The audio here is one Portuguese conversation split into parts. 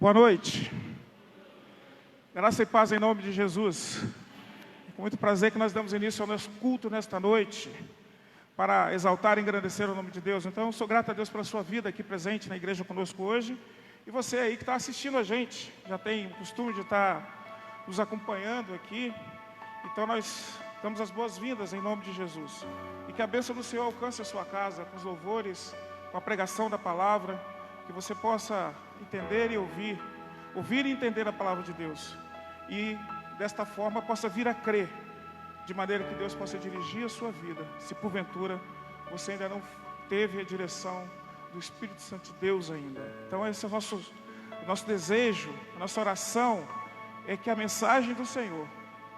Boa noite. Graça e paz em nome de Jesus. É com muito prazer que nós damos início ao nosso culto nesta noite, para exaltar e engrandecer o nome de Deus. Então, eu sou grato a Deus pela sua vida aqui presente na igreja conosco hoje. E você aí que está assistindo a gente, já tem o costume de estar nos acompanhando aqui. Então, nós damos as boas-vindas em nome de Jesus. E que a bênção do Senhor alcance a sua casa com os louvores, com a pregação da palavra, que você possa entender e ouvir e entender a palavra de Deus. E desta forma possa vir a crer, de maneira que Deus possa dirigir a sua vida, se porventura você ainda não teve a direção do Espírito Santo de Deus ainda. Então esse é o nosso desejo, a nossa oração é que a mensagem do Senhor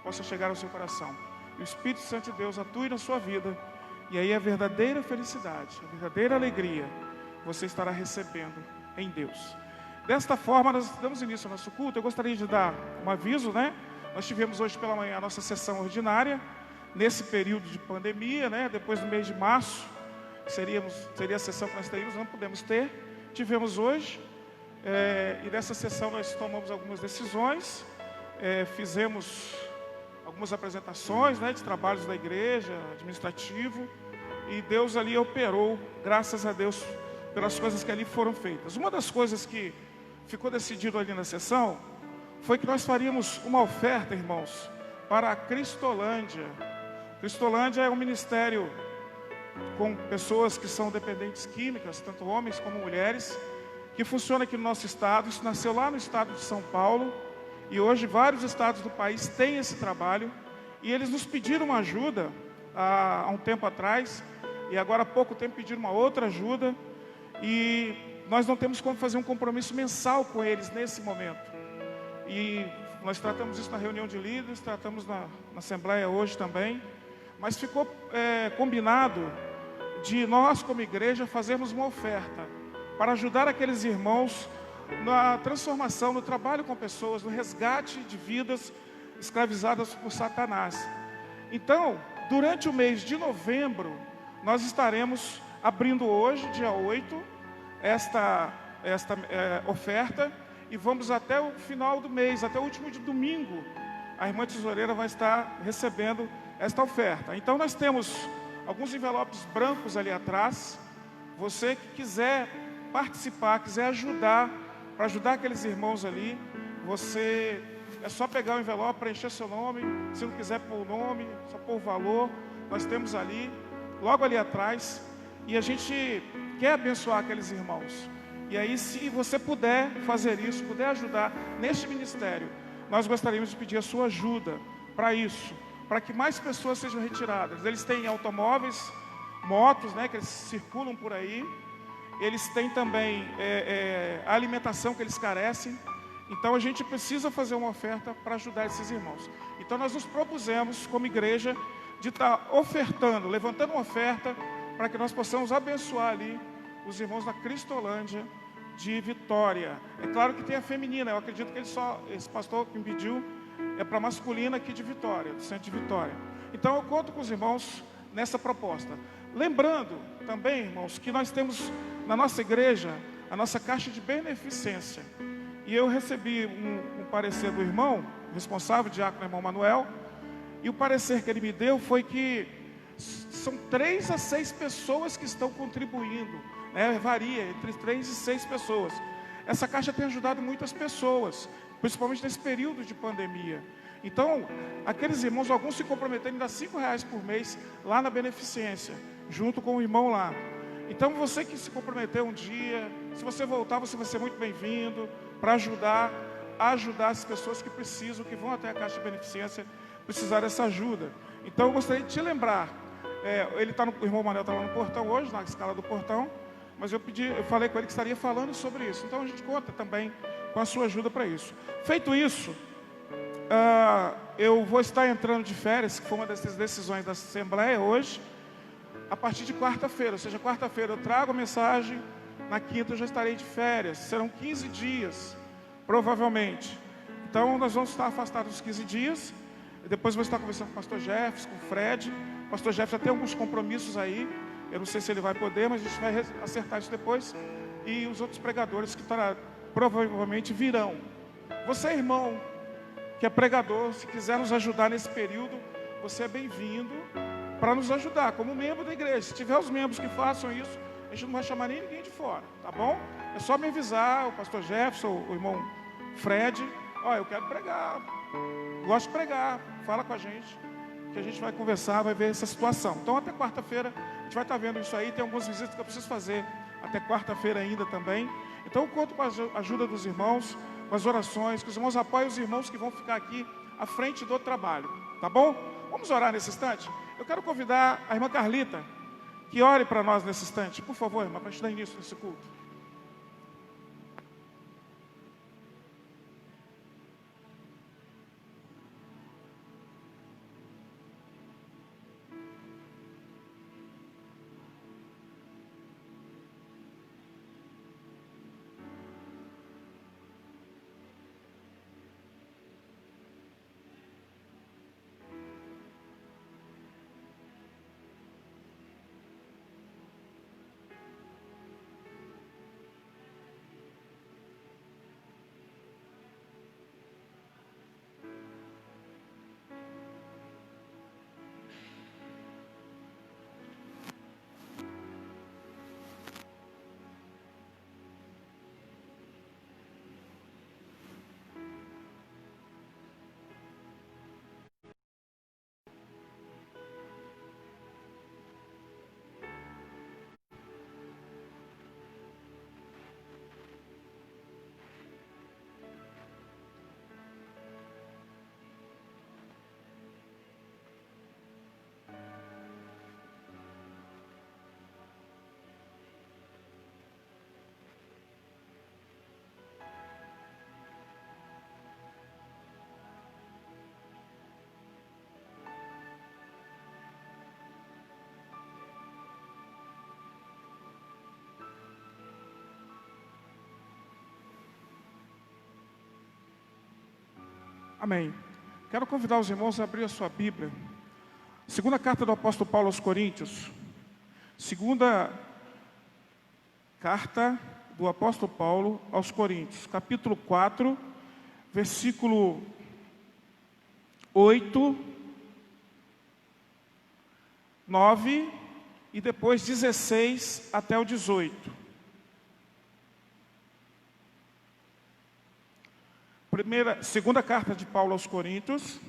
possa chegar ao seu coração. E o Espírito Santo de Deus atue na sua vida, e aí a verdadeira felicidade, a verdadeira alegria, você estará recebendo em Deus. Desta forma, nós damos início ao nosso culto. Eu gostaria de dar um aviso, né? Nós tivemos hoje pela manhã a nossa sessão ordinária, nesse período de pandemia, né? Depois do mês de março, seria a sessão que nós teríamos, não pudemos ter. Tivemos hoje, e nessa sessão nós tomamos algumas decisões, fizemos algumas apresentações, né, de trabalhos da igreja, administrativo, e Deus ali operou, graças a Deus, pelas coisas que ali foram feitas. Uma das coisas que ficou decidido ali na sessão foi que nós faríamos uma oferta, irmãos, para a Cristolândia. Cristolândia é um ministério com pessoas que são dependentes químicas, tanto homens como mulheres, que funciona aqui no nosso estado. Isso nasceu lá no estado de São Paulo, e hoje vários estados do país têm esse trabalho, e eles nos pediram uma ajuda há um tempo atrás, e agora há pouco tempo pediram uma outra ajuda, e nós não temos como fazer um compromisso mensal com eles nesse momento. E nós tratamos isso na reunião de líderes, tratamos na Assembleia hoje também. Mas ficou combinado de nós, como igreja, fazermos uma oferta para ajudar aqueles irmãos na transformação, no trabalho com pessoas, no resgate de vidas escravizadas por Satanás. Então, durante o mês de novembro, nós estaremos abrindo hoje, dia 8, esta oferta, e vamos até o final do mês, até o último de domingo, a irmã tesoureira vai estar recebendo esta oferta. Então nós temos alguns envelopes brancos ali atrás. Você que quiser participar, quiser ajudar, para ajudar aqueles irmãos ali, você é só pegar o envelope, preencher seu nome. Se não quiser pôr o nome, só pôr o valor. Nós temos ali, logo ali atrás, e a gente quer abençoar aqueles irmãos. E aí, se você puder fazer isso, puder ajudar neste ministério, nós gostaríamos de pedir a sua ajuda para isso, para que mais pessoas sejam retiradas. Eles têm automóveis, motos, né, que eles circulam por aí. Eles têm também a alimentação que eles carecem. Então a gente precisa fazer uma oferta para ajudar esses irmãos. Então nós nos propusemos, como igreja, de estar ofertando, levantando uma oferta, para que nós possamos abençoar ali os irmãos da Cristolândia de Vitória. É claro que tem a feminina, eu acredito que esse pastor que me pediu é para a masculina aqui de Vitória, do centro de Vitória. Então eu conto com os irmãos nessa proposta. Lembrando também, irmãos, que nós temos na nossa igreja a nossa caixa de beneficência. E eu recebi um parecer do irmão responsável, o diácono irmão Manuel, e o parecer que ele me deu foi que são 3 a 6 pessoas que estão contribuindo, né? Varia entre 3 e 6 pessoas. Essa caixa tem ajudado muitas pessoas, principalmente nesse período de pandemia. Então, aqueles irmãos, alguns se comprometeram a dar R$5 por mês lá na beneficência, junto com o irmão lá. Então, você que se comprometeu um dia, se você voltar, você vai ser muito bem-vindo para ajudar as pessoas que precisam, que vão até a caixa de beneficência, precisar dessa ajuda. Então, eu gostaria de te lembrar, o irmão Manuel está lá no portão hoje, na escala do portão, mas eu falei com ele que estaria falando sobre isso. Então, a gente conta também com a sua ajuda para isso. Feito isso, eu vou estar entrando de férias, que foi uma dessas decisões da Assembleia hoje, a partir de quarta-feira. Ou seja, quarta-feira eu trago a mensagem, na quinta eu já estarei de férias. Serão 15 dias, provavelmente. Então, nós vamos estar afastados uns 15 dias. Depois vou estar conversando com o pastor Jefferson, com o Fred. O pastor Jefferson já tem alguns compromissos aí. Eu não sei se ele vai poder, mas a gente vai acertar isso depois. E os outros pregadores que provavelmente virão. Você, irmão, que é pregador, se quiser nos ajudar nesse período, você é bem-vindo para nos ajudar, como membro da igreja. Se tiver os membros que façam isso, a gente não vai chamar nem ninguém de fora, tá bom? É só me avisar, o pastor Jefferson, o irmão Fred, eu quero pregar, gosto de pregar, fala com a gente, que a gente vai conversar, vai ver essa situação. Então até quarta-feira, a gente vai estar vendo isso aí, tem algumas visitas que eu preciso fazer até quarta-feira ainda também. Então eu conto com a ajuda dos irmãos, com as orações, que os irmãos apoiem os irmãos que vão ficar aqui à frente do trabalho, tá bom? Vamos orar nesse instante? Eu quero convidar a irmã Carlita, que ore para nós nesse instante. Por favor, irmã, para a gente dar início nesse culto. Amém. Quero convidar os irmãos a abrir a sua Bíblia. Segunda carta do apóstolo Paulo aos Coríntios. Segunda carta do apóstolo Paulo aos Coríntios. Capítulo 4, versículo 8, 9 e depois 16 até o 18. Segunda carta de Paulo aos Coríntios,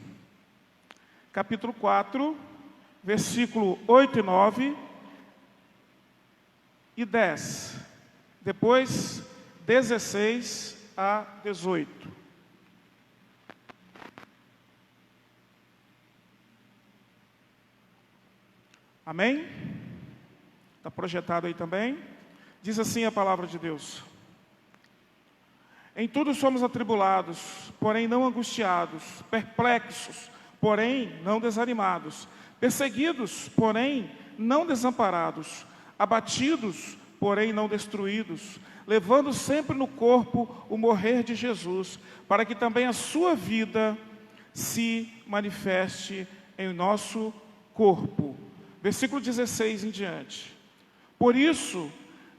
capítulo 4, versículo 8 e 9 e 10. Depois 16 a 18. Amém? Está projetado aí também? Diz assim a palavra de Deus. Em tudo somos atribulados, porém não angustiados, perplexos, porém não desanimados, perseguidos, porém não desamparados, abatidos, porém não destruídos, levando sempre no corpo o morrer de Jesus, para que também a sua vida se manifeste em nosso corpo. Versículo 16 em diante. Por isso,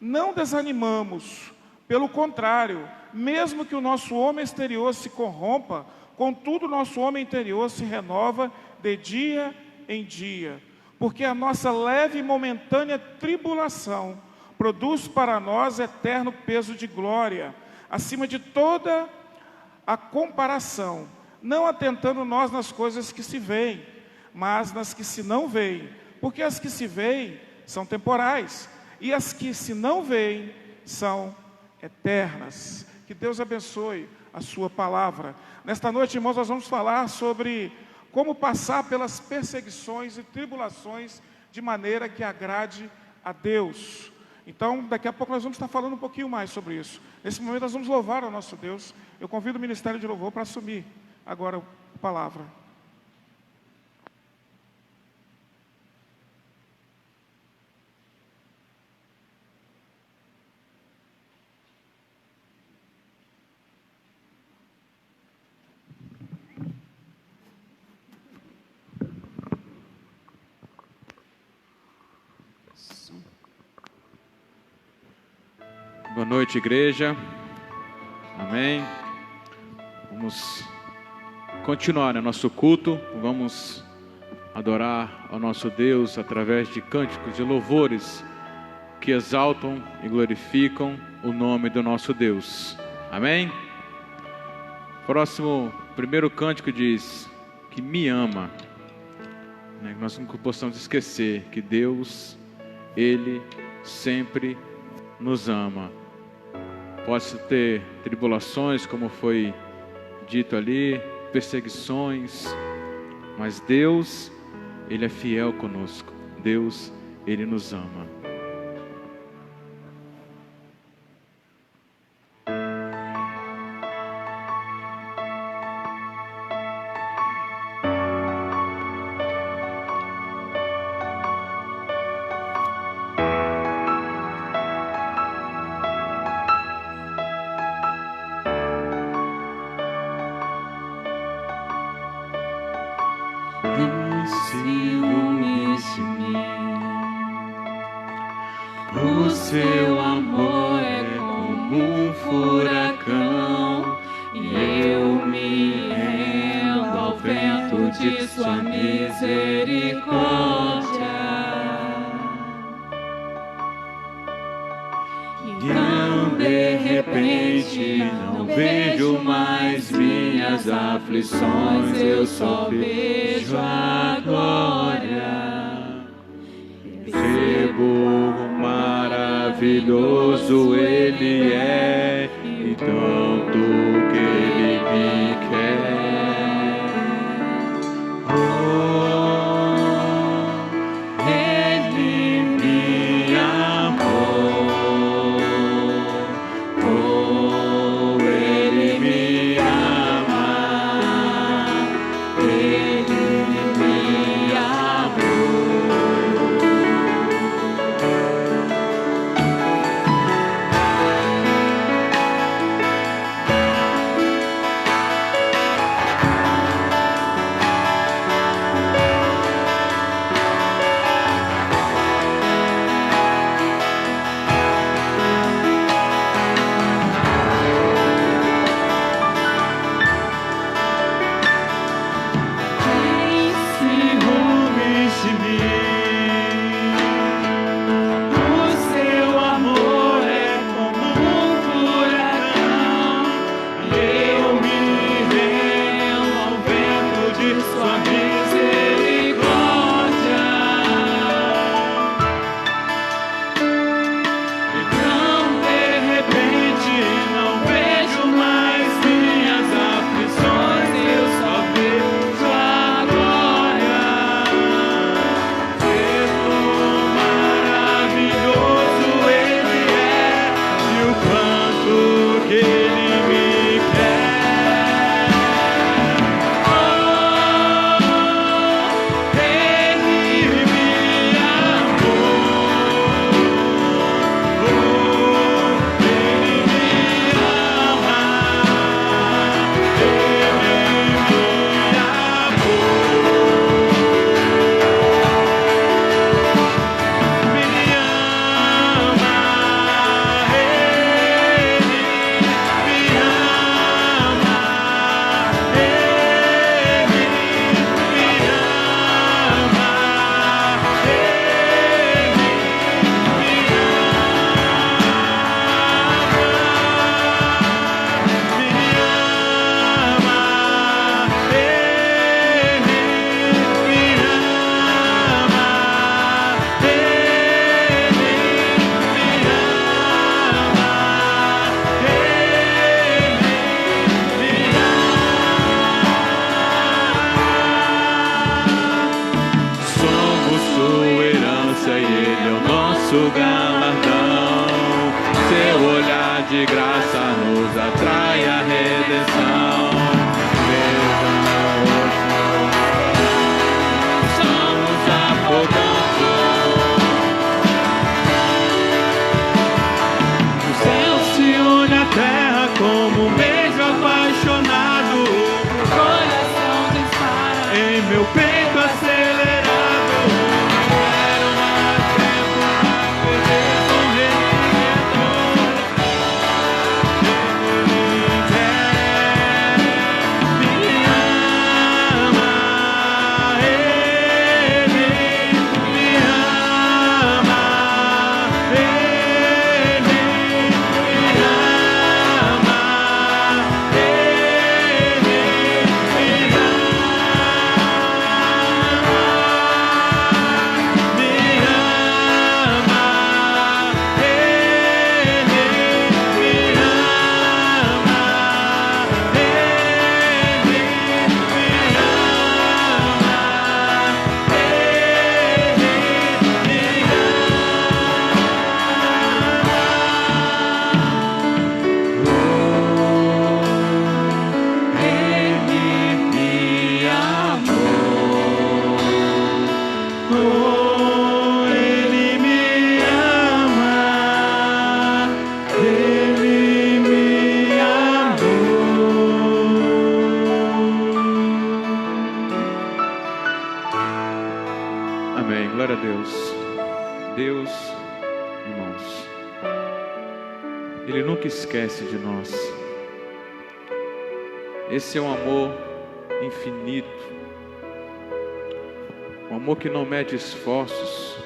não desanimamos, pelo contrário, mesmo que o nosso homem exterior se corrompa, contudo o nosso homem interior se renova de dia em dia, porque a nossa leve e momentânea tribulação produz para nós eterno peso de glória, acima de toda a comparação, não atentando nós nas coisas que se veem, mas nas que se não veem, porque as que se veem são temporais, e as que se não veem são eternas. Que Deus abençoe a sua palavra. Nesta noite, irmãos, nós vamos falar sobre como passar pelas perseguições e tribulações de maneira que agrade a Deus. Então, daqui a pouco nós vamos estar falando um pouquinho mais sobre isso. Nesse momento nós vamos louvar ao nosso Deus. Eu convido o Ministério de Louvor para assumir agora a palavra. Boa noite, igreja. Amém. Vamos continuar nosso culto. Vamos adorar ao nosso Deus através de cânticos, de louvores que exaltam e glorificam o nome do nosso Deus. Amém? Próximo, primeiro cântico diz que me ama. Nós nunca possamos esquecer que Deus, Ele sempre nos ama. Pode ter tribulações, como foi dito ali, perseguições, mas Deus, Ele é fiel conosco. Deus, Ele nos ama. O seu amor é como um furacão, e eu me rendo ao vento de sua misericórdia. Então de repente não vejo mais minhas aflições, eu só vejo a glória. Maravilhoso Ele é, e tanto que Ele me quer. Oh, Ele me amou. Oh, Ele me ama. Ele me amou. Galardão, seu olhar de graça nos atrai à redenção. Estamos afogando. O céu se une à terra como um beijo apaixonado. O coração dispara em meu peito acelerado. Deus, irmãos, Ele nunca esquece de nós. Esse é um amor infinito, um amor que não mede esforços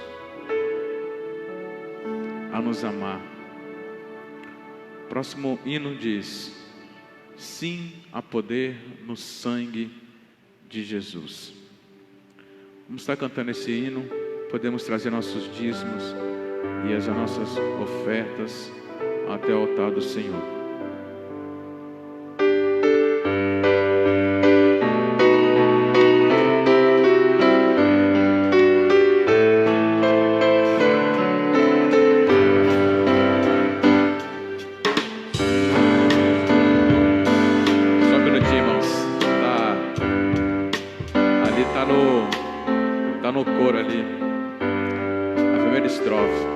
a nos amar. O próximo hino diz: sim, há poder no sangue de Jesus. Vamos estar cantando esse hino, podemos trazer nossos dízimos e as nossas ofertas até o altar do Senhor. Tá no coro ali, a primeira estrofe.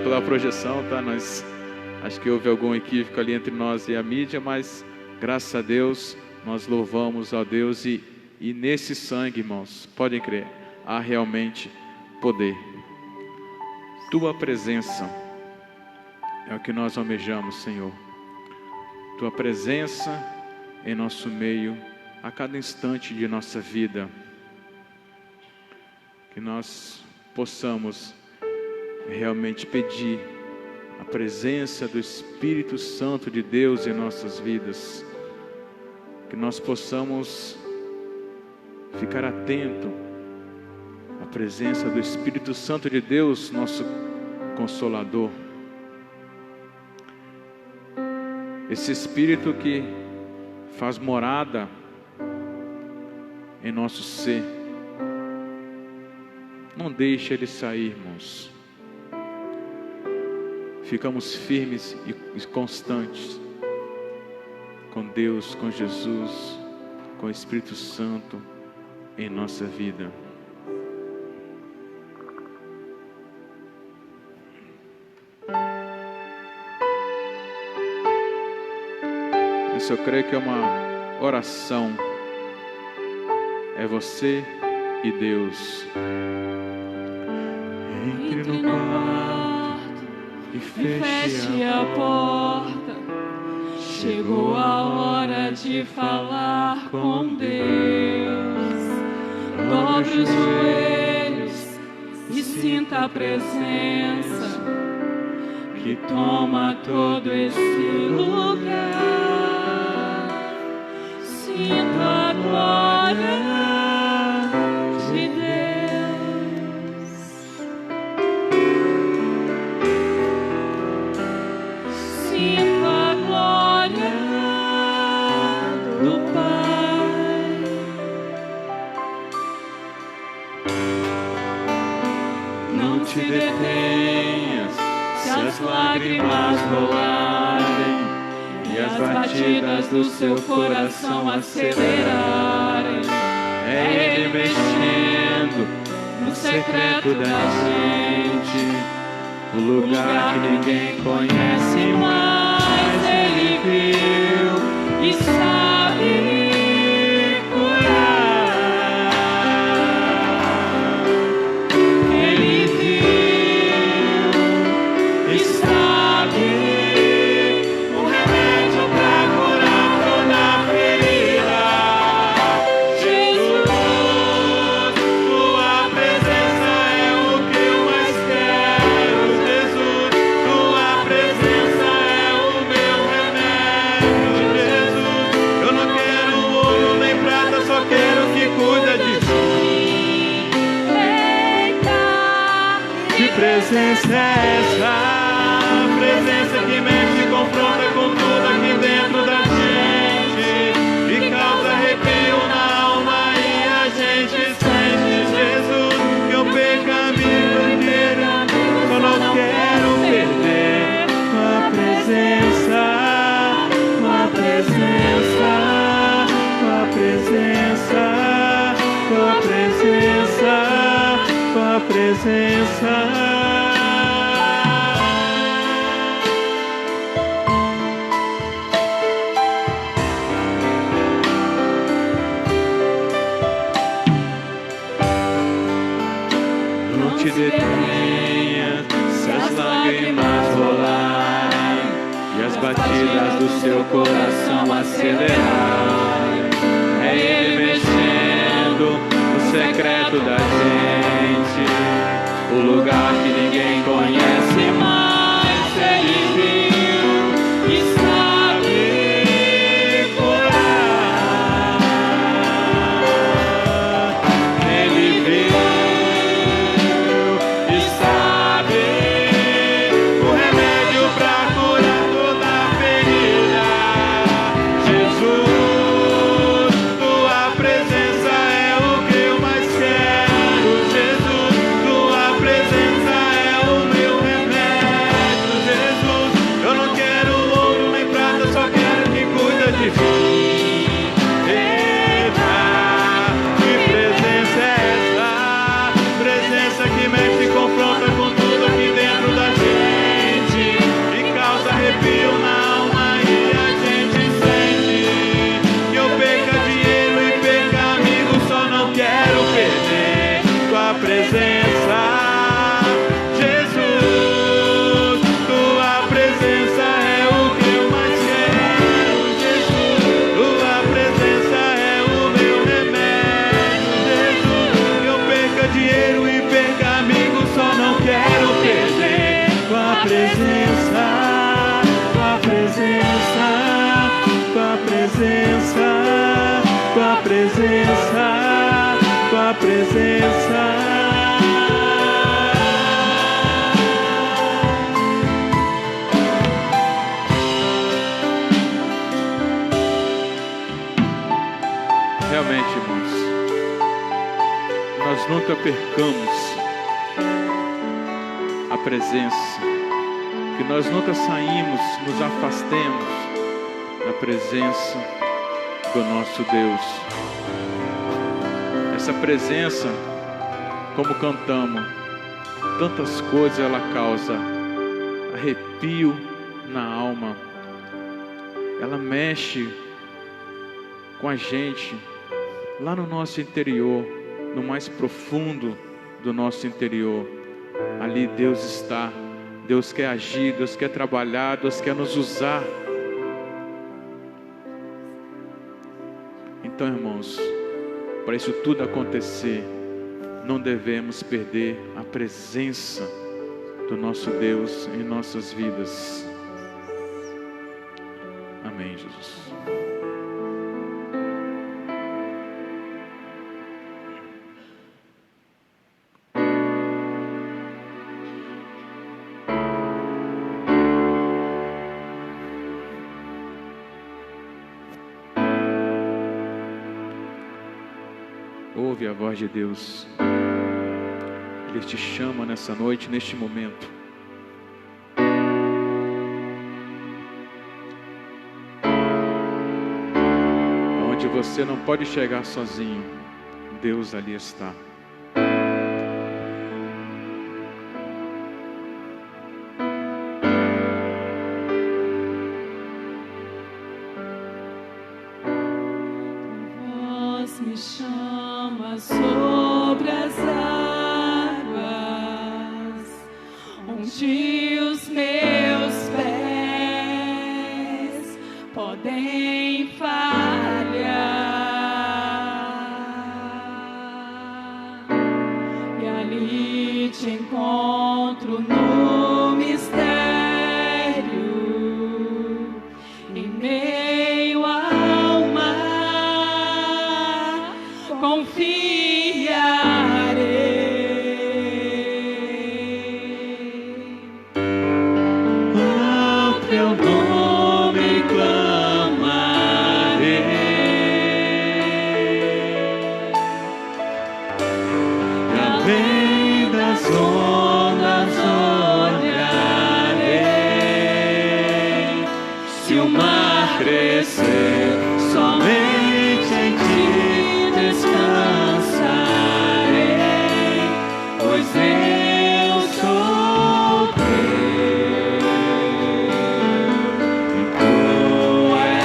Pela projeção, tá? Acho que houve algum equívoco ali entre nós e a mídia, mas graças a Deus nós louvamos a Deus e nesse sangue, irmãos, podem crer, há realmente poder. Tua presença é o que nós almejamos, Senhor. Tua presença em nosso meio a cada instante de nossa vida. que nós possamos realmente pedir a presença do Espírito Santo de Deus em nossas vidas, que nós possamos ficar atento à presença do Espírito Santo de Deus, nosso Consolador. Esse Espírito que faz morada em nosso ser. Não deixe ele sair, irmãos. Ficamos firmes e constantes com Deus, com Jesus, com o Espírito Santo em nossa vida. Isso eu creio que é uma oração. É você e Deus. Entre no quarto e feche a porta. Chegou a hora de falar com Deus. Dobre os joelhos e sinta a presença que toma todo esse lugar. Sinta a glória de Deus. Sinta a glória do Pai. Não te detenhas se as lágrimas rolarem e as batidas do seu coração acelerarem. É Ele mexendo no secreto da gente, o lugar que ninguém conhece, mas Ele viu e sabe curar. Ele viu e sabe o remédio pra curar toda ferida. Jesus, tua presença é o que eu mais quero. Jesus, tua presença é o meu remédio. Jesus, eu não quero ouro nem prata, só quero que cuida de mim. Que presença é essa? Presença que mexe e confronta com tudo aqui dentro da gente e causa arrepio na alma e a gente sente. Jesus, que eu perca a vida inteira, só não quero perder tua presença, tua presença, tua presença, tua presença, tua presença. Não te detenha se as lágrimas rolarem e as batidas do seu coração acelerarem. É Ele mexendo no secreto da gente, o lugar que ninguém conhece, mas Ele viu e sabe curar. Ele viu e sabe o remédio pra curar toda ferida. Jesus, tua presença é o que eu mais quero. Jesus, tua presença é o meu remédio. Jesus, eu não quero ouro nem prata, só quero que cuida de mim. Eita, que presença é essa? Presença que mexe e confronta com tudo aqui dentro da gente e causa arrepio na alma e a gente sente. Que eu perca dinheiro e perca amigo, só não quero perder tua presença. Jesus, tua presença é o que eu mais quero. Jesus, tua presença é o meu remédio. Jesus, que eu perca dinheiro e perca amigos, só não quero perder tua presença, tua presença, tua presença, tua presença, tua presença. Realmente, irmãos, nós nunca percamos a presença, que nós nunca saímos, nos afastemos da presença do nosso Deus. Essa presença, como cantamos, tantas coisas ela causa arrepio na alma, ela mexe com a gente lá no nosso interior, no mais profundo do nosso interior. Ali Deus está, Deus quer agir, Deus quer trabalhar, Deus quer nos usar. Então, irmãos, para isso tudo acontecer, não devemos perder a presença do nosso Deus em nossas vidas. Amém, Jesus. Ouve a voz de Deus. Ele te chama nessa noite, neste momento. Onde você não pode chegar sozinho, Deus ali está. Me chama sobre as águas, onde os meus pés podem falhar, e ali te encontro no mistério, em meio ao mar. Confiarei, Ao teu nome clamarei, e além das ondas olharei. Se o mar crescer, somente em ti descansarei, pois eu sou teu e tu és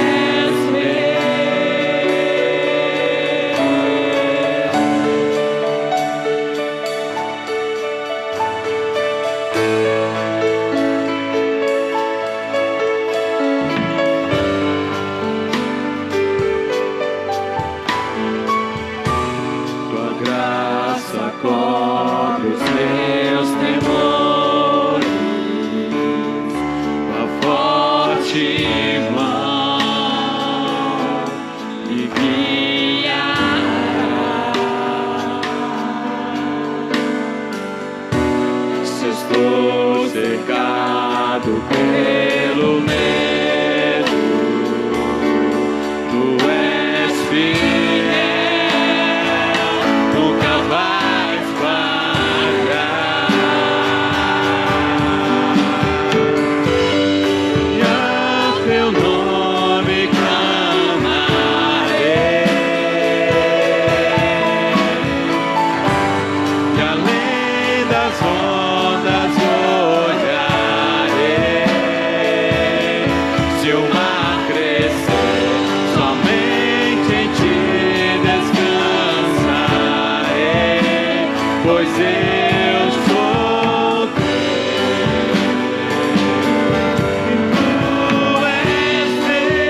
tua graça cobre os meus temores, tua forte mão me guiará. Se estou cercado pelo medo, tu és fiel, nunca vais falhar. E ao teu nome clamarei, e além das ondas olharei. Se o mar crescer, somente em ti descansarei, pois eu sou teu e tu és meu.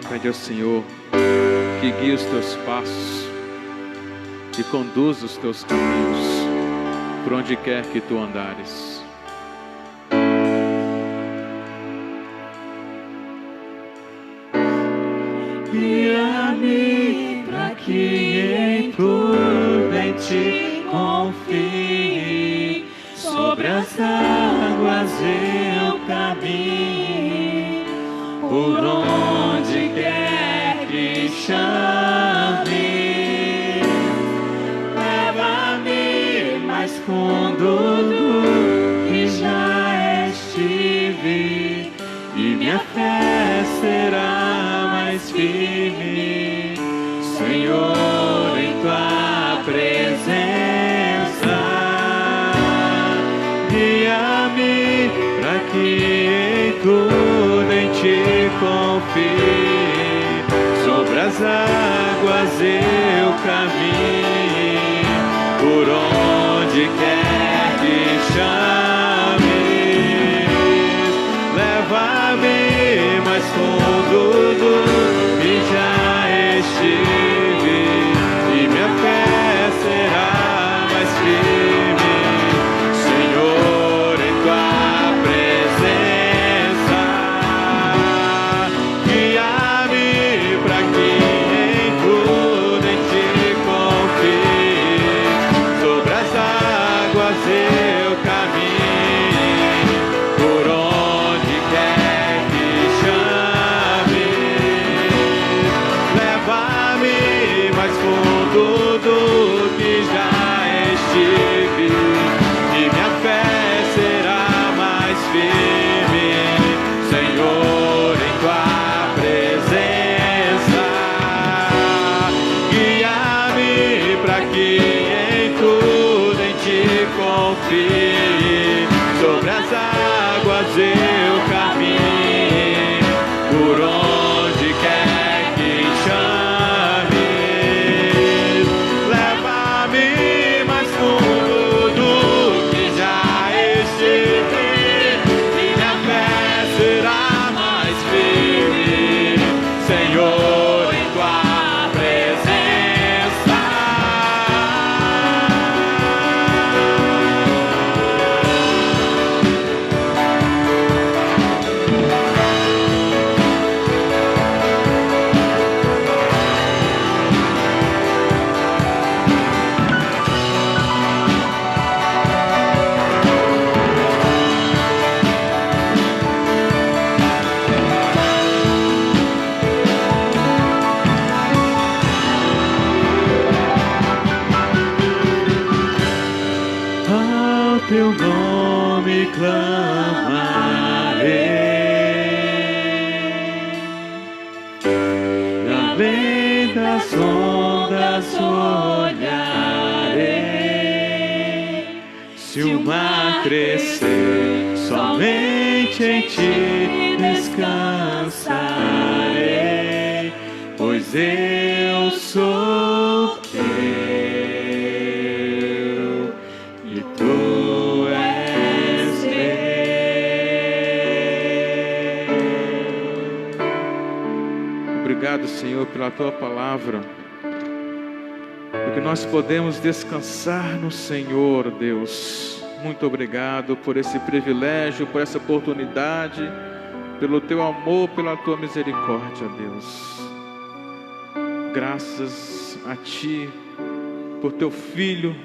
Pede ao Senhor que guie os teus passos e conduza os teus caminhos por onde quer que tu andares. Guia-me para que em prudente confie, sobre as águas eu caminhe, por onde quer que chame. Leva-me mais fundo do que já estive, e minha fé será mais firme, Senhor, em tua presença. Guia-me para que em tudo em ti confie, sobre as águas eu caminhe, por onde quer que chame. Leva-me mais fundo do que já estive, e minha fé será mais firme, Senhor, em tua presença. Guia-me para que em tudo em ti confie, sobre as águas eu caminhe, por onde quer que chame. Leva-me mais fundo do que já estive, e minha fé será mais firme, Senhor, em tua presença. Guia-me para que em tudo em ti confie, sobre as águas eu caminhe, por onde quer que chame. Leva-me mais fundo do que já estive, e minha fé será mais firme, Senhor, em tua presença. Ao teu nome clamarei, e além das ondas olharei. Se o mar crescer, somente em ti descansarei, pois eu sou teu e tu és meu. Obrigado, Senhor, pela tua palavra, porque nós podemos descansar no Senhor, Deus. Muito obrigado por esse privilégio, por essa oportunidade, pelo teu amor, pela tua misericórdia, Deus. Graças a ti por teu Filho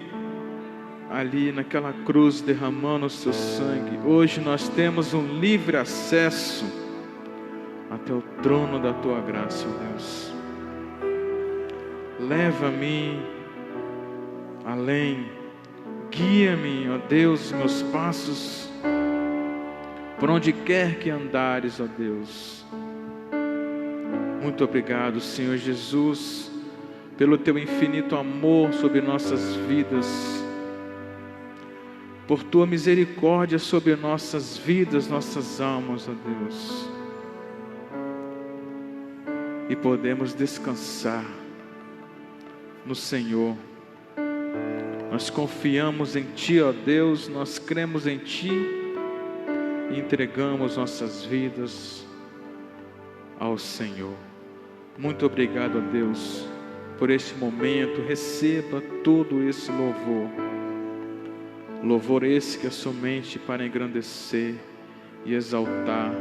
ali naquela cruz derramando o seu sangue. Hoje nós temos um livre acesso até o trono da tua graça, ó Deus. Leva-me além, guia-me, ó Deus, meus passos, por onde quer que andares, ó Deus. Muito obrigado, Senhor Jesus, pelo teu infinito amor sobre nossas vidas, por tua misericórdia sobre nossas vidas, nossas almas, ó Deus. E podemos descansar no Senhor. Nós confiamos em ti, ó Deus, nós cremos em ti e entregamos nossas vidas ao Senhor. Muito obrigado a Deus por este momento. Receba todo esse louvor. Louvor esse que é somente para engrandecer e exaltar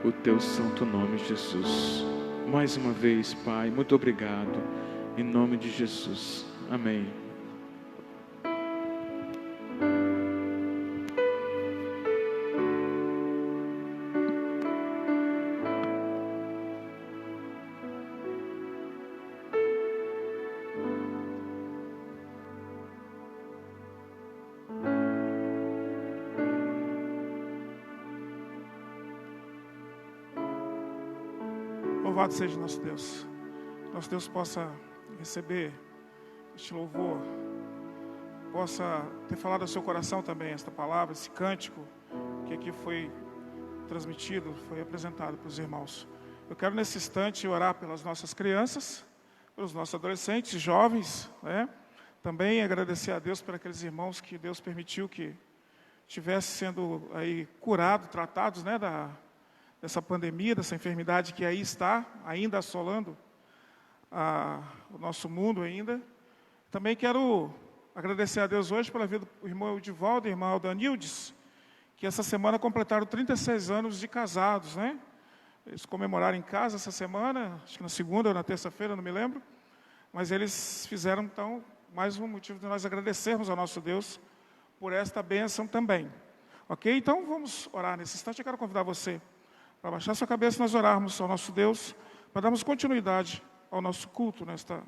o teu santo nome, Jesus. Mais uma vez, Pai, muito obrigado. Em nome de Jesus. Amém. Louvado seja nosso Deus. Nosso Deus possa receber este louvor, possa ter falado ao seu coração também esta palavra, esse cântico que aqui foi transmitido, foi apresentado para os irmãos. Eu quero nesse instante orar pelas nossas crianças, pelos nossos adolescentes e jovens, né? Também agradecer a Deus por aqueles irmãos que Deus permitiu que estivessem sendo aí curados, tratados, né, dessa pandemia, dessa enfermidade que aí está, ainda assolando o nosso mundo ainda. Também quero agradecer a Deus hoje pela vida do irmão Edivaldo e irmã Aldanildes, que essa semana completaram 36 anos de casados, né? Eles comemoraram em casa essa semana, acho que na segunda ou na terça-feira, não me lembro. Mas eles fizeram, então, mais um motivo de nós agradecermos ao nosso Deus por esta bênção também. Ok? Então, vamos orar nesse instante. Eu quero convidar você para baixar sua cabeça e nós orarmos ao nosso Deus, para darmos continuidade ao nosso culto nesta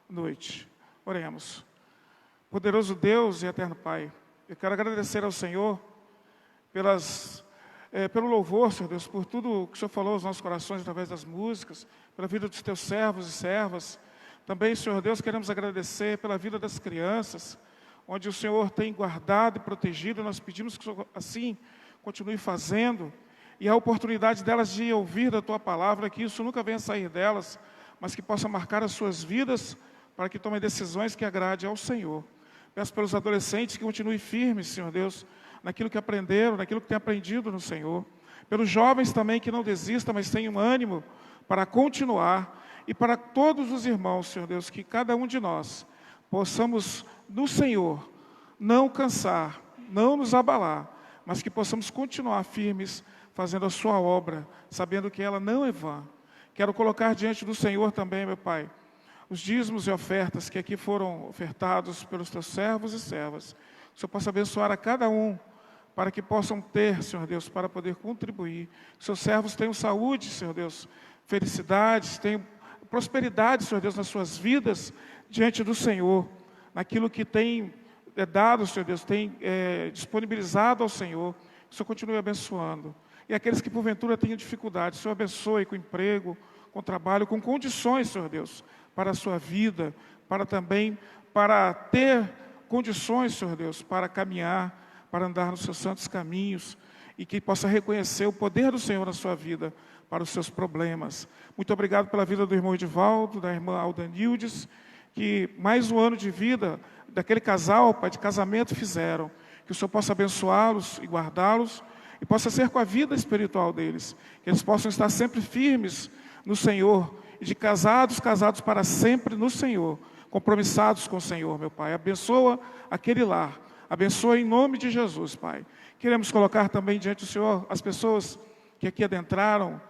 noite. Oremos. Poderoso Deus e eterno Pai, eu quero agradecer ao Senhor pelo louvor, Senhor Deus, por tudo que o Senhor falou aos nossos corações através das músicas, pela vida dos teus servos e servas. Também, Senhor Deus, queremos agradecer pela vida das crianças, onde o Senhor tem guardado e protegido. Nós pedimos que o Senhor assim continue fazendo, e a oportunidade delas de ouvir da tua palavra, que isso nunca venha a sair delas, mas que possa marcar as suas vidas, para que tomem decisões que agradem ao Senhor. Peço pelos adolescentes que continuem firmes, Senhor Deus, naquilo que aprenderam, naquilo que têm aprendido no Senhor. Pelos jovens também que não desistam, mas tenham ânimo para continuar. E para todos os irmãos, Senhor Deus, que cada um de nós possamos, no Senhor, não cansar, não nos abalar, mas que possamos continuar firmes, fazendo a sua obra, sabendo que ela não é vã. Quero colocar diante do Senhor também, meu Pai, os dízimos e ofertas que aqui foram ofertados pelos teus servos e servas. Que o Senhor possa abençoar a cada um, para que possam ter, Senhor Deus, para poder contribuir. Que seus servos tenham saúde, Senhor Deus, felicidades, tenham prosperidade, Senhor Deus, nas suas vidas, diante do Senhor, naquilo que tem dado, Senhor Deus, tem disponibilizado ao Senhor. Que o Senhor continue abençoando. E aqueles que porventura tenham dificuldade, o Senhor abençoe com emprego, com trabalho, com condições, Senhor Deus, para a sua vida, para ter condições, Senhor Deus, para caminhar, para andar nos seus santos caminhos, e que possa reconhecer o poder do Senhor na sua vida, para os seus problemas. Muito obrigado pela vida do irmão Edivaldo, da irmã Aldanildes, que mais um ano de vida daquele casal, Pai, de casamento fizeram. Que o Senhor possa abençoá-los e guardá-los, e possa ser com a vida espiritual deles, que eles possam estar sempre firmes no Senhor, e de casados para sempre no Senhor, compromissados com o Senhor, meu Pai. Abençoa aquele lar, abençoa em nome de Jesus, Pai. Queremos colocar também diante do Senhor as pessoas que aqui adentraram,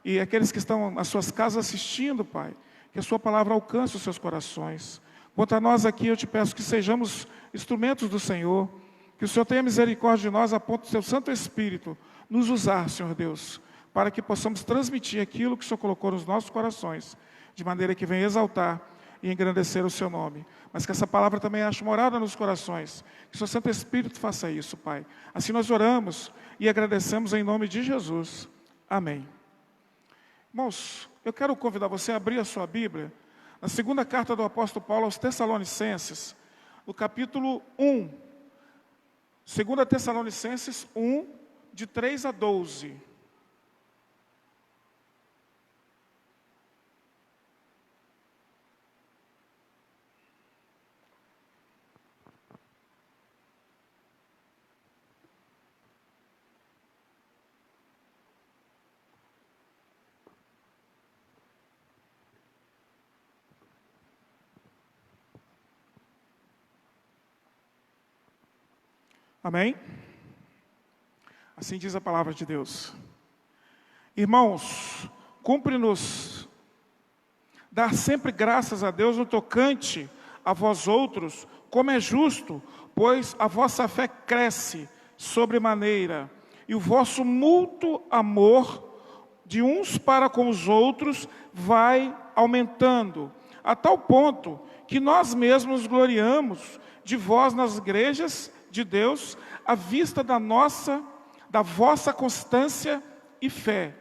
e aqueles que estão nas suas casas assistindo, Pai, que a sua palavra alcance os seus corações. Quanto a nós aqui, eu te peço que sejamos instrumentos do Senhor, que o Senhor tenha misericórdia de nós, a ponto do seu Santo Espírito nos usar, Senhor Deus, para que possamos transmitir aquilo que o Senhor colocou nos nossos corações, de maneira que venha exaltar e engrandecer o seu nome. Mas que essa palavra também ache morada nos corações, que o seu Santo Espírito faça isso, Pai. Assim nós oramos e agradecemos em nome de Jesus. Amém. Irmãos, eu quero convidar você a abrir a sua Bíblia, na segunda carta do apóstolo Paulo aos Tessalonicenses, no capítulo 1. 2 Tessalonicenses 1, de 3 a 12. Amém? Assim diz a palavra de Deus. Irmãos, cumpre-nos dar sempre graças a Deus no tocante a vós outros, como é justo, pois a vossa fé cresce sobremaneira, e o vosso mútuo amor de uns para com os outros vai aumentando, a tal ponto que nós mesmos nos gloriamos de vós nas igrejas de Deus, à vista da vossa constância e fé,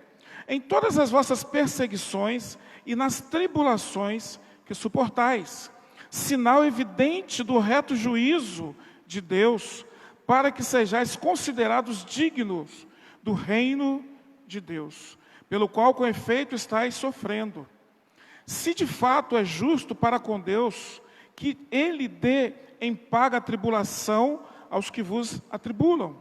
em todas as vossas perseguições e nas tribulações que suportais, sinal evidente do reto juízo de Deus, para que sejais considerados dignos do reino de Deus, pelo qual com efeito estáis sofrendo. Se de fato é justo para com Deus, que Ele dê em paga a tribulação aos que vos atribulam.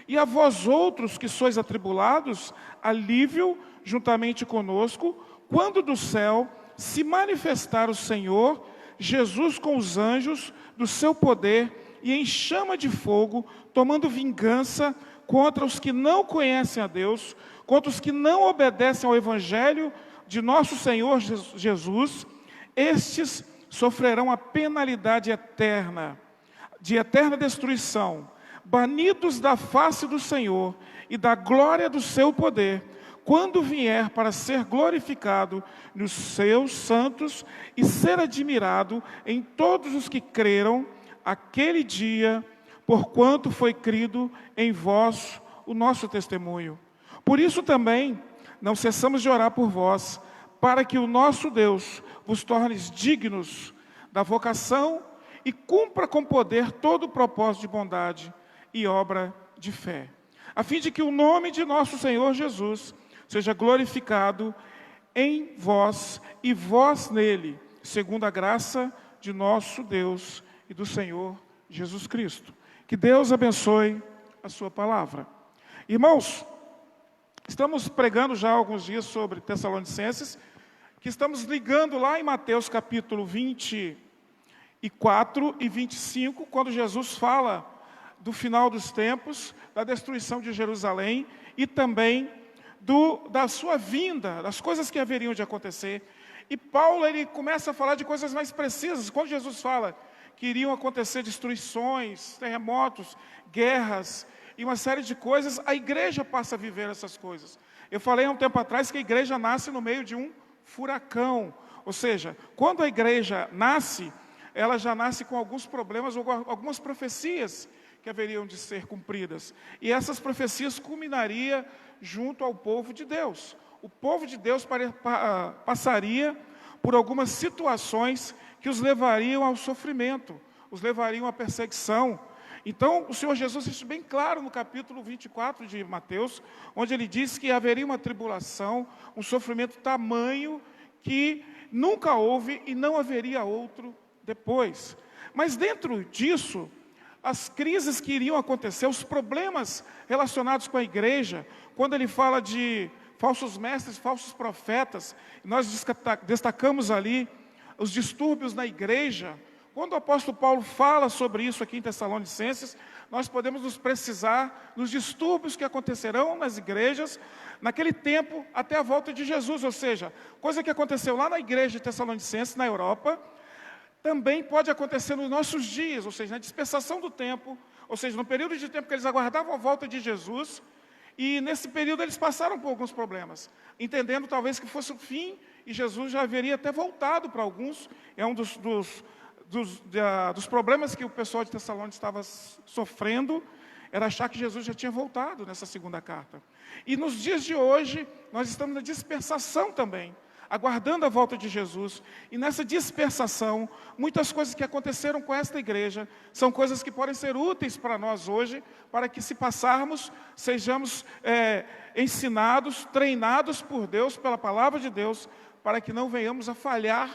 E a vós outros que sois atribulados, alívio juntamente conosco, quando do céu se manifestar o Senhor, Jesus com os anjos do seu poder e em chama de fogo, tomando vingança contra os que não conhecem a Deus, contra os que não obedecem ao Evangelho de nosso Senhor Jesus, estes sofrerão a penalidade eterna, de eterna destruição, banidos da face do Senhor e da glória do seu poder, quando vier para ser glorificado nos seus santos e ser admirado em todos os que creram aquele dia, porquanto foi crido em vós o nosso testemunho. Por isso também não cessamos de orar por vós, para que o nosso Deus vos torne dignos da vocação e cumpra com poder todo o propósito de bondade e obra de fé, a fim de que o nome de nosso Senhor Jesus seja glorificado em vós e vós nele, segundo a graça de nosso Deus e do Senhor Jesus Cristo. Que Deus abençoe a sua palavra. Irmãos, estamos pregando já há alguns dias sobre Tessalonicenses, que estamos ligando lá em Mateus capítulo 24 e 25, quando Jesus fala do final dos tempos, da destruição de Jerusalém e também da sua vinda, das coisas que haveriam de acontecer. E Paulo, ele começa a falar de coisas mais precisas. Quando Jesus fala que iriam acontecer destruições, terremotos, guerras e uma série de coisas, a igreja passa a viver essas coisas. Eu falei há um tempo atrás que a igreja nasce no meio de um furacão. Ou seja, quando a igreja nasce, ela já nasce com alguns problemas ou algumas profecias que haveriam de ser cumpridas. E essas profecias culminariam junto ao povo de Deus. O povo de Deus passaria por algumas situações que os levariam ao sofrimento, os levariam à perseguição. Então, o Senhor Jesus deixa bem claro no capítulo 24 de Mateus, onde ele diz que haveria uma tribulação, um sofrimento tamanho que nunca houve e não haveria outro depois. Mas dentro disso, as crises que iriam acontecer, os problemas relacionados com a igreja, quando ele fala de falsos mestres, falsos profetas, nós destacamos ali os distúrbios na igreja. Quando o apóstolo Paulo fala sobre isso aqui em Tessalonicenses, nós podemos nos precisar nos distúrbios que acontecerão nas igrejas, naquele tempo até a volta de Jesus, ou seja, coisa que aconteceu lá na igreja de Tessalonicenses, na Europa, também pode acontecer nos nossos dias, ou seja, na dispensação do tempo, ou seja, no período de tempo que eles aguardavam a volta de Jesus, e nesse período eles passaram por alguns problemas, entendendo talvez que fosse o fim, e Jesus já haveria até voltado para alguns. É um dos problemas que o pessoal de Tessalônica estava sofrendo, era achar que Jesus já tinha voltado nessa segunda carta. E nos dias de hoje, nós estamos na dispersação também, aguardando a volta de Jesus. E nessa dispersação, muitas coisas que aconteceram com esta igreja, são coisas que podem ser úteis para nós hoje, para que se passarmos, sejamos ensinados, treinados por Deus, pela palavra de Deus, para que não venhamos a falhar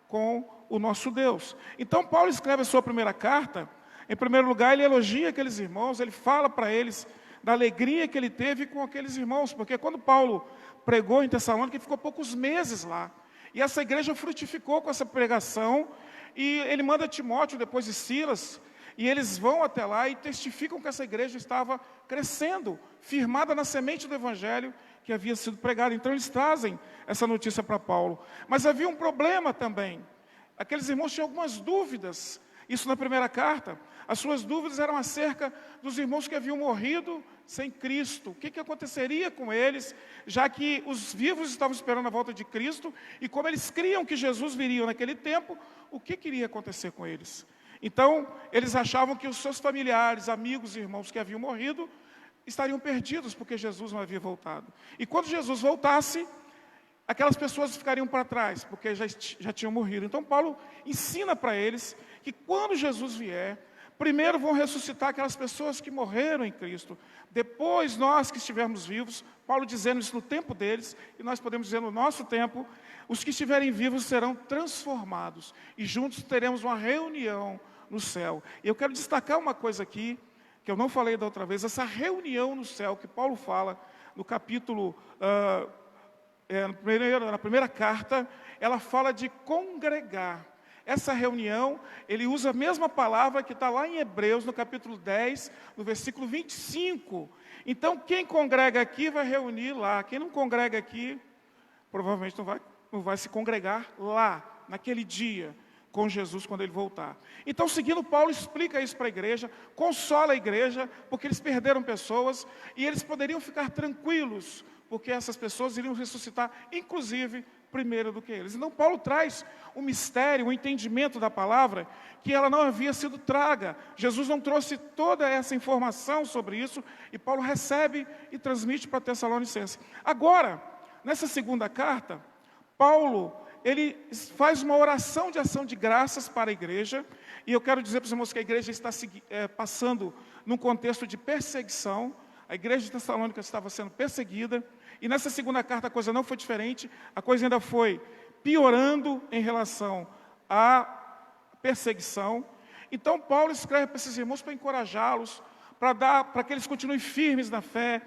com o nosso Deus. Então Paulo escreve a sua primeira carta. Em primeiro lugar, ele elogia aqueles irmãos, ele fala para eles da alegria que ele teve com aqueles irmãos, porque quando Paulo pregou em Tessalônica, ele ficou poucos meses lá, e essa igreja frutificou com essa pregação, e ele manda Timóteo, depois de Silas, E eles vão até lá e testificam que essa igreja estava crescendo, firmada na semente do evangelho que havia sido pregado. Então eles trazem essa notícia para Paulo. Mas havia um problema também. Aqueles irmãos tinham algumas dúvidas. Isso na primeira carta. As suas dúvidas eram acerca dos irmãos que haviam morrido sem Cristo. O que aconteceria com eles, já que os vivos estavam esperando a volta de Cristo, e como eles criam que Jesus viria naquele tempo, o que iria acontecer com eles? Então, eles achavam que os seus familiares, amigos e irmãos que haviam morrido, estariam perdidos, porque Jesus não havia voltado. E quando Jesus voltasse, aquelas pessoas ficariam para trás, porque já tinham morrido. Então Paulo ensina para eles que quando Jesus vier, primeiro vão ressuscitar aquelas pessoas que morreram em Cristo. Depois nós que estivermos vivos, Paulo dizendo isso no tempo deles, e nós podemos dizer no nosso tempo, os que estiverem vivos serão transformados. E juntos teremos uma reunião no céu. E eu quero destacar uma coisa aqui, que eu não falei da outra vez, essa reunião no céu que Paulo fala no capítulo... na primeira carta, ela fala de congregar. Essa reunião, ele usa a mesma palavra que está lá em Hebreus, no capítulo 10, no versículo 25. Então, quem congrega aqui vai reunir lá. Quem não congrega aqui, provavelmente não vai se congregar lá, naquele dia, com Jesus, quando ele voltar. Então, seguindo, Paulo explica isso para a igreja, consola a igreja, porque eles perderam pessoas, e eles poderiam ficar tranquilos, porque essas pessoas iriam ressuscitar, inclusive, primeiro do que eles. Então, Paulo traz o mistério, o entendimento da palavra, que ela não havia sido traga. Jesus não trouxe toda essa informação sobre isso, e Paulo recebe e transmite para Tessalonicenses. Agora, nessa segunda carta, Paulo, ele faz uma oração de ação de graças para a igreja, e eu quero dizer para os irmãos que a igreja está passando num contexto de perseguição. A igreja de Tessalônica estava sendo perseguida, e nessa segunda carta a coisa não foi diferente, a coisa ainda foi piorando em relação à perseguição. Então Paulo escreve para esses irmãos para encorajá-los, para que eles continuem firmes na fé.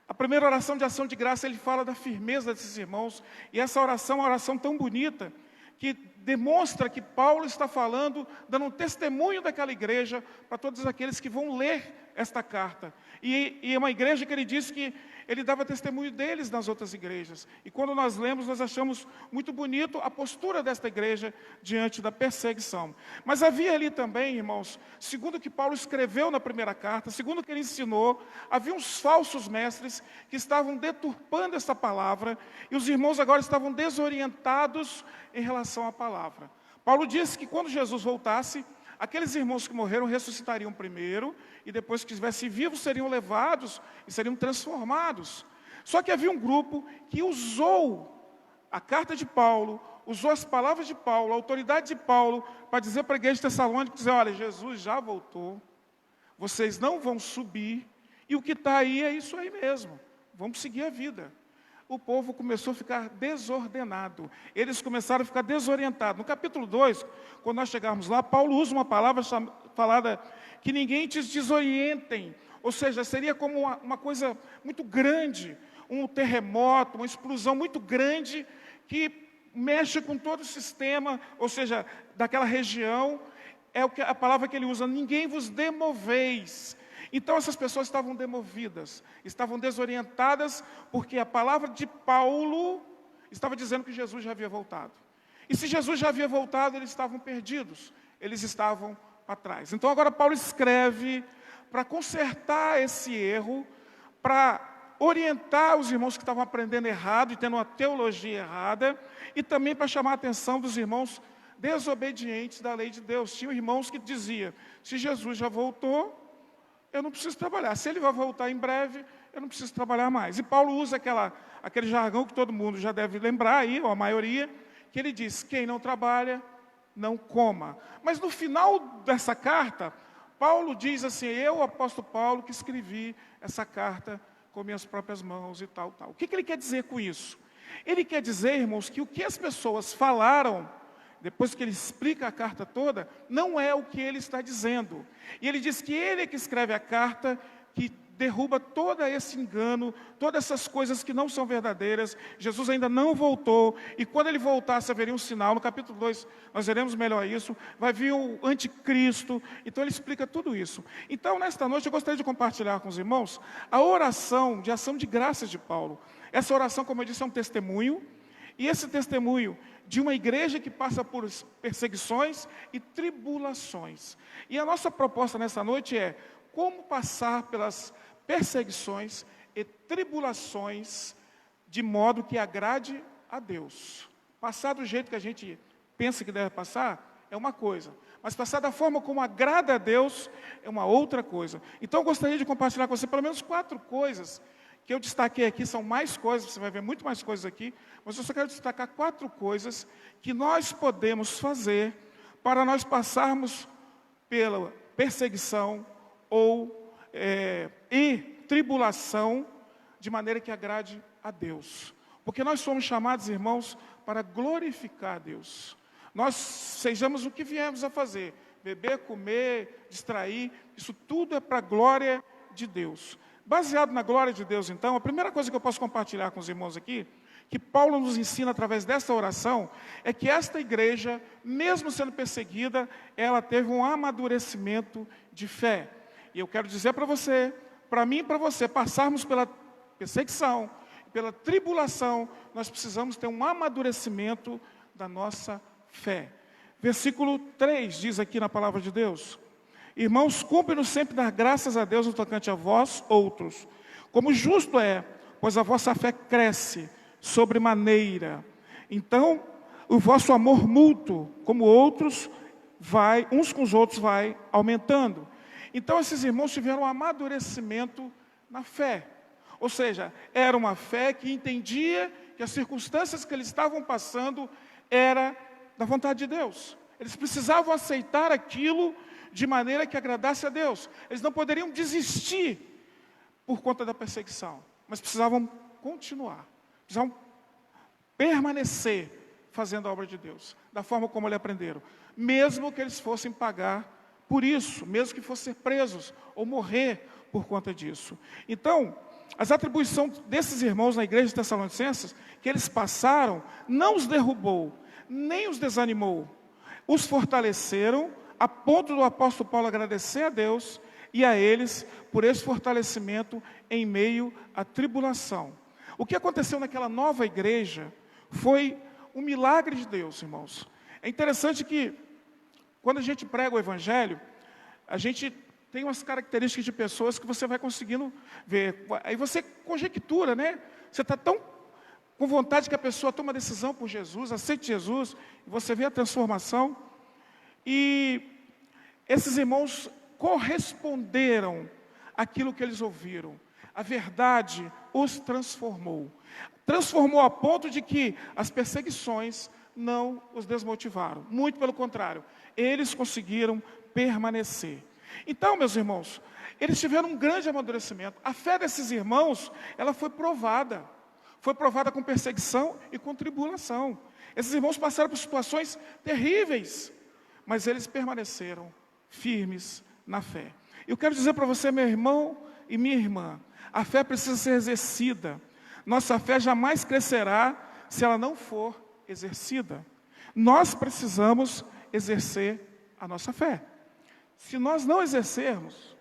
A primeira oração de ação de graça, ele fala da firmeza desses irmãos, e essa oração é uma oração tão bonita, que demonstra que Paulo está falando, dando um testemunho daquela igreja para todos aqueles que vão ler esta carta. E é uma igreja que ele disse que ele dava testemunho deles nas outras igrejas. E quando nós lemos, nós achamos muito bonito a postura desta igreja diante da perseguição. Mas havia ali também, irmãos, segundo o que Paulo escreveu na primeira carta, segundo o que ele ensinou, havia uns falsos mestres que estavam deturpando essa palavra, e os irmãos agora estavam desorientados em relação à palavra. Paulo disse que quando Jesus voltasse, aqueles irmãos que morreram ressuscitariam primeiro, e depois que estivessem vivos seriam levados e seriam transformados. Só que havia um grupo que usou a carta de Paulo, usou as palavras de Paulo, a autoridade de Paulo, para dizer para a igreja de Tessalônica, dizer, olha, Jesus já voltou, vocês não vão subir, e o que está aí é isso aí mesmo, vamos seguir a vida. O povo começou a ficar desordenado. Eles começaram a ficar desorientados. No capítulo 2, quando nós chegarmos lá, Paulo usa uma palavra falada que ninguém te desorientem. Ou seja, seria como uma coisa muito grande, um terremoto, uma explosão muito grande que mexe com todo o sistema, ou seja, daquela região. É a palavra que ele usa, ninguém vos demoveis. Então essas pessoas estavam demovidas, estavam desorientadas, porque a palavra de Paulo estava dizendo que Jesus já havia voltado. E se Jesus já havia voltado, eles estavam perdidos, eles estavam para trás. Então agora Paulo escreve para consertar esse erro, para orientar os irmãos que estavam aprendendo errado e tendo uma teologia errada, e também para chamar a atenção dos irmãos desobedientes da lei de Deus. Tinham irmãos que diziam, se Jesus já voltou, eu não preciso trabalhar. Se ele vai voltar em breve, eu não preciso trabalhar mais. E Paulo usa aquele jargão que todo mundo já deve lembrar aí, ou a maioria, que ele diz, quem não trabalha, não coma. Mas no final dessa carta, Paulo diz assim, eu, o apóstolo Paulo, que escrevi essa carta com minhas próprias mãos e tal, tal. O que ele quer dizer com isso? Ele quer dizer, irmãos, que o que as pessoas falaram, depois que ele explica a carta toda, não é o que ele está dizendo. E ele diz que ele é que escreve a carta, que derruba todo esse engano, todas essas coisas que não são verdadeiras. Jesus ainda não voltou, e quando ele voltasse haveria um sinal. No capítulo 2 nós veremos melhor isso. Vai vir o anticristo, então ele explica tudo isso. Então nesta noite eu gostaria de compartilhar com os irmãos a oração de ação de graças de Paulo. Essa oração, como eu disse, é um testemunho, e esse testemunho de uma igreja que passa por perseguições e tribulações. E a nossa proposta nessa noite é como passar pelas perseguições e tribulações de modo que agrade a Deus. Passar do jeito que a gente pensa que deve passar é uma coisa, mas passar da forma como agrada a Deus é uma outra coisa. Então eu gostaria de compartilhar com você pelo menos 4 coisas que eu destaquei aqui. São mais coisas, você vai ver muito mais coisas aqui, mas eu só quero destacar 4 coisas que nós podemos fazer para nós passarmos pela perseguição e tribulação de maneira que agrade a Deus. Porque nós somos chamados, irmãos, para glorificar a Deus. Nós sejamos o que viemos a fazer, beber, comer, distrair, isso tudo é para a glória de Deus. Baseado na glória de Deus, então, a primeira coisa que eu posso compartilhar com os irmãos aqui, que Paulo nos ensina através dessa oração, é que esta igreja, mesmo sendo perseguida, ela teve um amadurecimento de fé. E eu quero dizer para você, para mim e para você, passarmos pela perseguição, pela tribulação, nós precisamos ter um amadurecimento da nossa fé. Versículo 3 diz aqui na palavra de Deus: irmãos, cumpre-nos sempre dar graças a Deus no tocante a vós outros, como justo é, pois a vossa fé cresce sobremaneira. Então, o vosso amor mútuo, como outros, uns com os outros vai aumentando. Então, esses irmãos tiveram um amadurecimento na fé. Ou seja, era uma fé que entendia que as circunstâncias que eles estavam passando era da vontade de Deus. Eles precisavam aceitar aquilo de maneira que agradasse a Deus. Eles não poderiam desistir por conta da perseguição, mas precisavam continuar, precisavam permanecer fazendo a obra de Deus, da forma como eles aprenderam, mesmo que eles fossem pagar por isso, mesmo que fossem presos ou morrer por conta disso. Então, as atribuições desses irmãos na igreja de Tessalonicenses, que eles passaram, não os derrubou, nem os desanimou, os fortaleceram, a ponto do apóstolo Paulo agradecer a Deus e a eles por esse fortalecimento em meio à tribulação. O que aconteceu naquela nova igreja foi um milagre de Deus, irmãos. É interessante que, quando a gente prega o Evangelho, a gente tem umas características de pessoas que você vai conseguindo ver. Aí você conjectura, né? Você está tão com vontade que a pessoa toma decisão por Jesus, aceite Jesus, e você vê a transformação. E esses irmãos corresponderam àquilo que eles ouviram. A verdade os transformou. Transformou a ponto de que as perseguições não os desmotivaram. Muito pelo contrário, eles conseguiram permanecer. Então, meus irmãos, eles tiveram um grande amadurecimento. A fé desses irmãos, ela foi provada. Foi provada com perseguição e com tribulação. Esses irmãos passaram por situações terríveis, mas eles permaneceram firmes na fé. Eu quero dizer para você, meu irmão e minha irmã, a fé precisa ser exercida. Nossa fé jamais crescerá se ela não for exercida. Nós precisamos exercer a nossa fé. Se nós não exercermos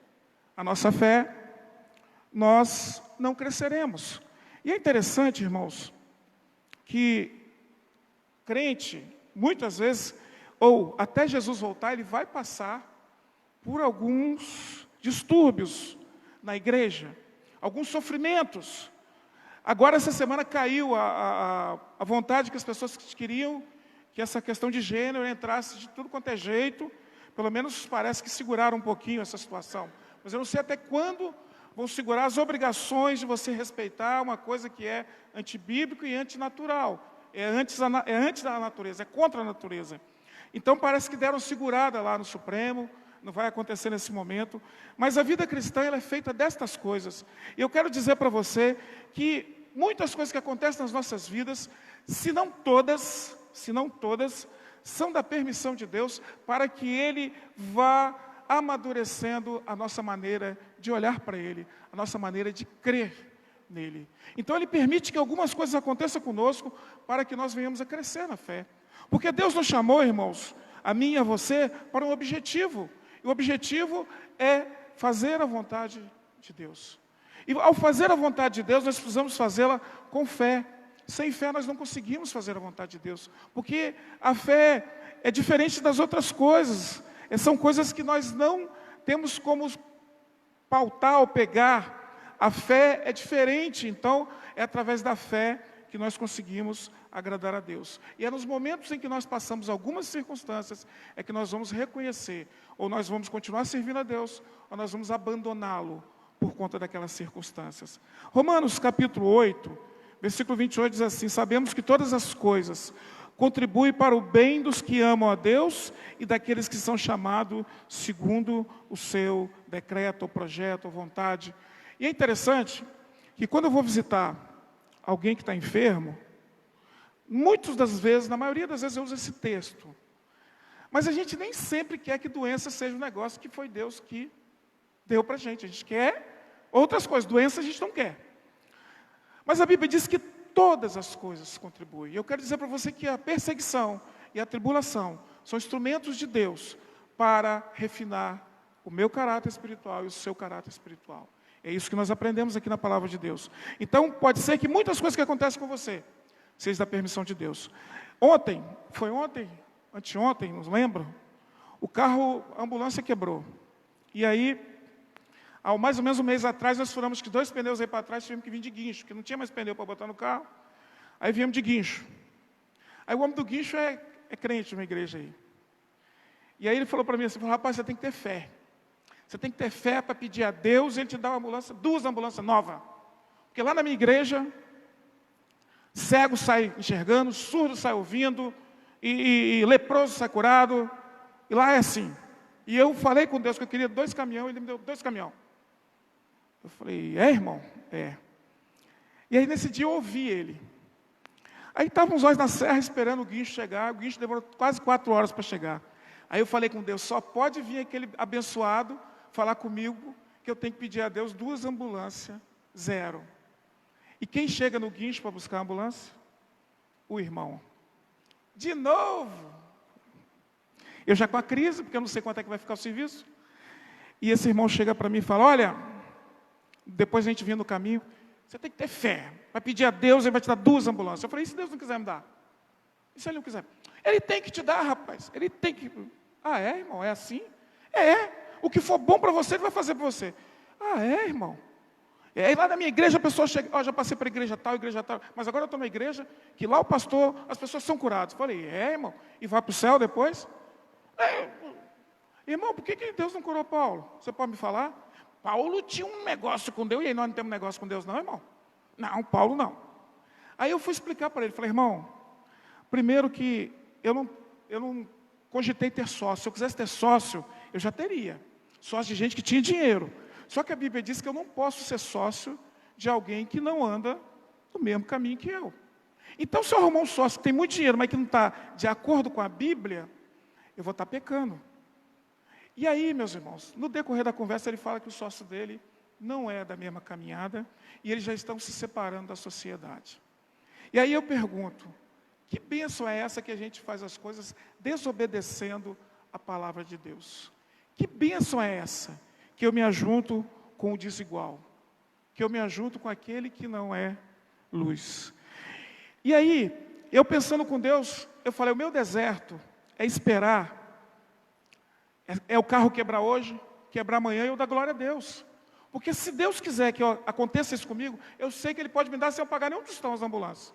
a nossa fé, nós não cresceremos. E é interessante, irmãos, que crente, muitas vezes, ou até Jesus voltar, ele vai passar por alguns distúrbios na igreja, alguns sofrimentos. Agora, essa semana caiu a vontade que as pessoas queriam que essa questão de gênero entrasse de tudo quanto é jeito. Pelo menos parece que seguraram um pouquinho essa situação. Mas eu não sei até quando vão segurar as obrigações de você respeitar uma coisa que é antibíblico e antinatural. É antes da natureza, é contra a natureza. Então parece que deram segurada lá no Supremo, não vai acontecer nesse momento. Mas a vida cristã ela é feita destas coisas. E eu quero dizer para você que muitas coisas que acontecem nas nossas vidas, se não todas, são da permissão de Deus para que Ele vá amadurecendo a nossa maneira de olhar para Ele, a nossa maneira de crer nele. Então Ele permite que algumas coisas aconteçam conosco para que nós venhamos a crescer na fé. Porque Deus nos chamou, irmãos, a mim e a você, para um objetivo. E o objetivo é fazer a vontade de Deus. E ao fazer a vontade de Deus, nós precisamos fazê-la com fé. Sem fé nós não conseguimos fazer a vontade de Deus. Porque a fé é diferente das outras coisas. São coisas que nós não temos como pautar ou pegar. A fé é diferente, então é através da fé que nós conseguimos agradar a Deus. E é nos momentos em que nós passamos algumas circunstâncias, é que nós vamos reconhecer, ou nós vamos continuar servindo a Deus, ou nós vamos abandoná-lo por conta daquelas circunstâncias. Romanos capítulo 8, versículo 28 diz assim: sabemos que todas as coisas contribuem para o bem dos que amam a Deus e daqueles que são chamados segundo o seu decreto, ou projeto, ou vontade. E é interessante que quando eu vou visitar alguém que está enfermo, muitas das vezes, na maioria das vezes eu uso esse texto. Mas a gente nem sempre quer que doença seja um negócio que foi Deus que deu para a gente. A gente quer outras coisas, doença a gente não quer. Mas a Bíblia diz que todas as coisas contribuem. E eu quero dizer para você que a perseguição e a tribulação são instrumentos de Deus para refinar o meu caráter espiritual e o seu caráter espiritual. É isso que nós aprendemos aqui na palavra de Deus. Então, pode ser que muitas coisas que acontecem com você seja da permissão de Deus. Anteontem, não lembro? A ambulância quebrou. E aí, há mais ou menos um mês atrás, nós furamos que 2 pneus aí para trás, tivemos que vir de guincho, porque não tinha mais pneu para botar no carro. Aí viemos de guincho. Aí o homem do guincho é crente numa igreja aí. E aí ele falou para mim assim, rapaz, você tem que ter fé. Você tem que ter fé para pedir a Deus, Ele te dá uma ambulância, 2 ambulâncias novas. Porque lá na minha igreja, cego sai enxergando, surdo sai ouvindo, e leproso sai curado, e lá é assim. E eu falei com Deus que eu queria 2 caminhões, Ele me deu 2 caminhões. Eu falei, irmão? É. E aí nesse dia eu ouvi Ele. Aí estávamos nós na serra esperando o guincho chegar, o guincho demorou quase 4 horas para chegar. Aí eu falei com Deus, só pode vir aquele abençoado falar comigo que eu tenho que pedir a Deus 2 ambulâncias, 0. E quem chega no guincho para buscar a ambulância? O irmão. De novo. Eu já com a crise, porque eu não sei quanto é que vai ficar o serviço. E esse irmão chega para mim e fala, olha, depois a gente vinha no caminho, você tem que ter fé. Vai pedir a Deus, Ele vai te dar 2 ambulâncias. Eu falei, e se Deus não quiser me dar? E se Ele não quiser? Ele tem que te dar, rapaz. Ele tem que... Ah, é, irmão? É assim? É. O que for bom para você, Ele vai fazer para você. Ah, é, irmão? E aí lá na minha igreja a pessoa chega, já passei para a igreja tal, mas agora eu estou na igreja que lá o pastor, as pessoas são curadas. Falei, irmão? E vai para o céu depois? Irmão, por que Deus não curou Paulo? Você pode me falar? Paulo tinha um negócio com Deus, e aí nós não temos negócio com Deus não, irmão? Não, Paulo não. Aí eu fui explicar para ele, falei, irmão, primeiro que eu não cogitei ter sócio. Se eu quisesse ter sócio, eu já teria. Sócio de gente que tinha dinheiro. Só que a Bíblia diz que eu não posso ser sócio de alguém que não anda no mesmo caminho que eu. Então, se eu arrumar um sócio que tem muito dinheiro, mas que não está de acordo com a Bíblia, eu vou estar pecando. E aí, meus irmãos, no decorrer da conversa, ele fala que o sócio dele não é da mesma caminhada e eles já estão se separando da sociedade. E aí eu pergunto, que bênção é essa que a gente faz as coisas desobedecendo a palavra de Deus? Que bênção é essa que eu me ajunto com o desigual? Que eu me ajunto com aquele que não é luz? E aí, eu pensando com Deus, eu falei, o meu deserto é esperar, é o carro quebrar hoje, quebrar amanhã e eu dar glória a Deus. Porque se Deus quiser que aconteça isso comigo, eu sei que Ele pode me dar sem eu pagar nenhum tostão as ambulâncias.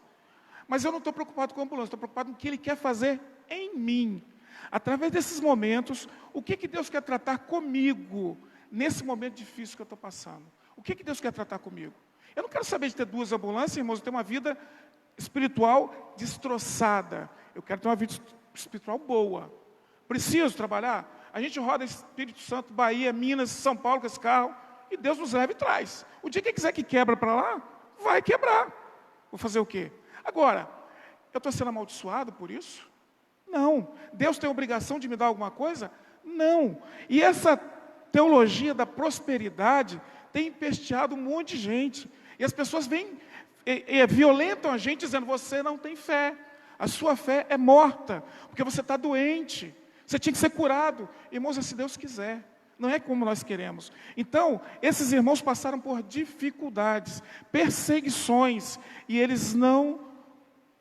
Mas eu não estou preocupado com a ambulância, estou preocupado com o que Ele quer fazer em mim. Através desses momentos, o que Deus quer tratar comigo, nesse momento difícil que eu estou passando? O que Deus quer tratar comigo? Eu não quero saber de ter 2 ambulâncias, irmãos, eu tenho uma vida espiritual destroçada. Eu quero ter uma vida espiritual boa. Preciso trabalhar? A gente roda Espírito Santo, Bahia, Minas, São Paulo com esse carro, e Deus nos leva e traz. O dia que quiser que quebra para lá, vai quebrar. Vou fazer o quê? Agora, eu estou sendo amaldiçoado por isso? Não. Deus tem a obrigação de me dar alguma coisa? Não. E essa teologia da prosperidade tem empesteado um monte de gente. E as pessoas vêm e violentam a gente dizendo: você não tem fé, a sua fé é morta, porque você está doente, você tinha que ser curado. Irmãos, é se Deus quiser, não é como nós queremos. Então, esses irmãos passaram por dificuldades, perseguições, e eles não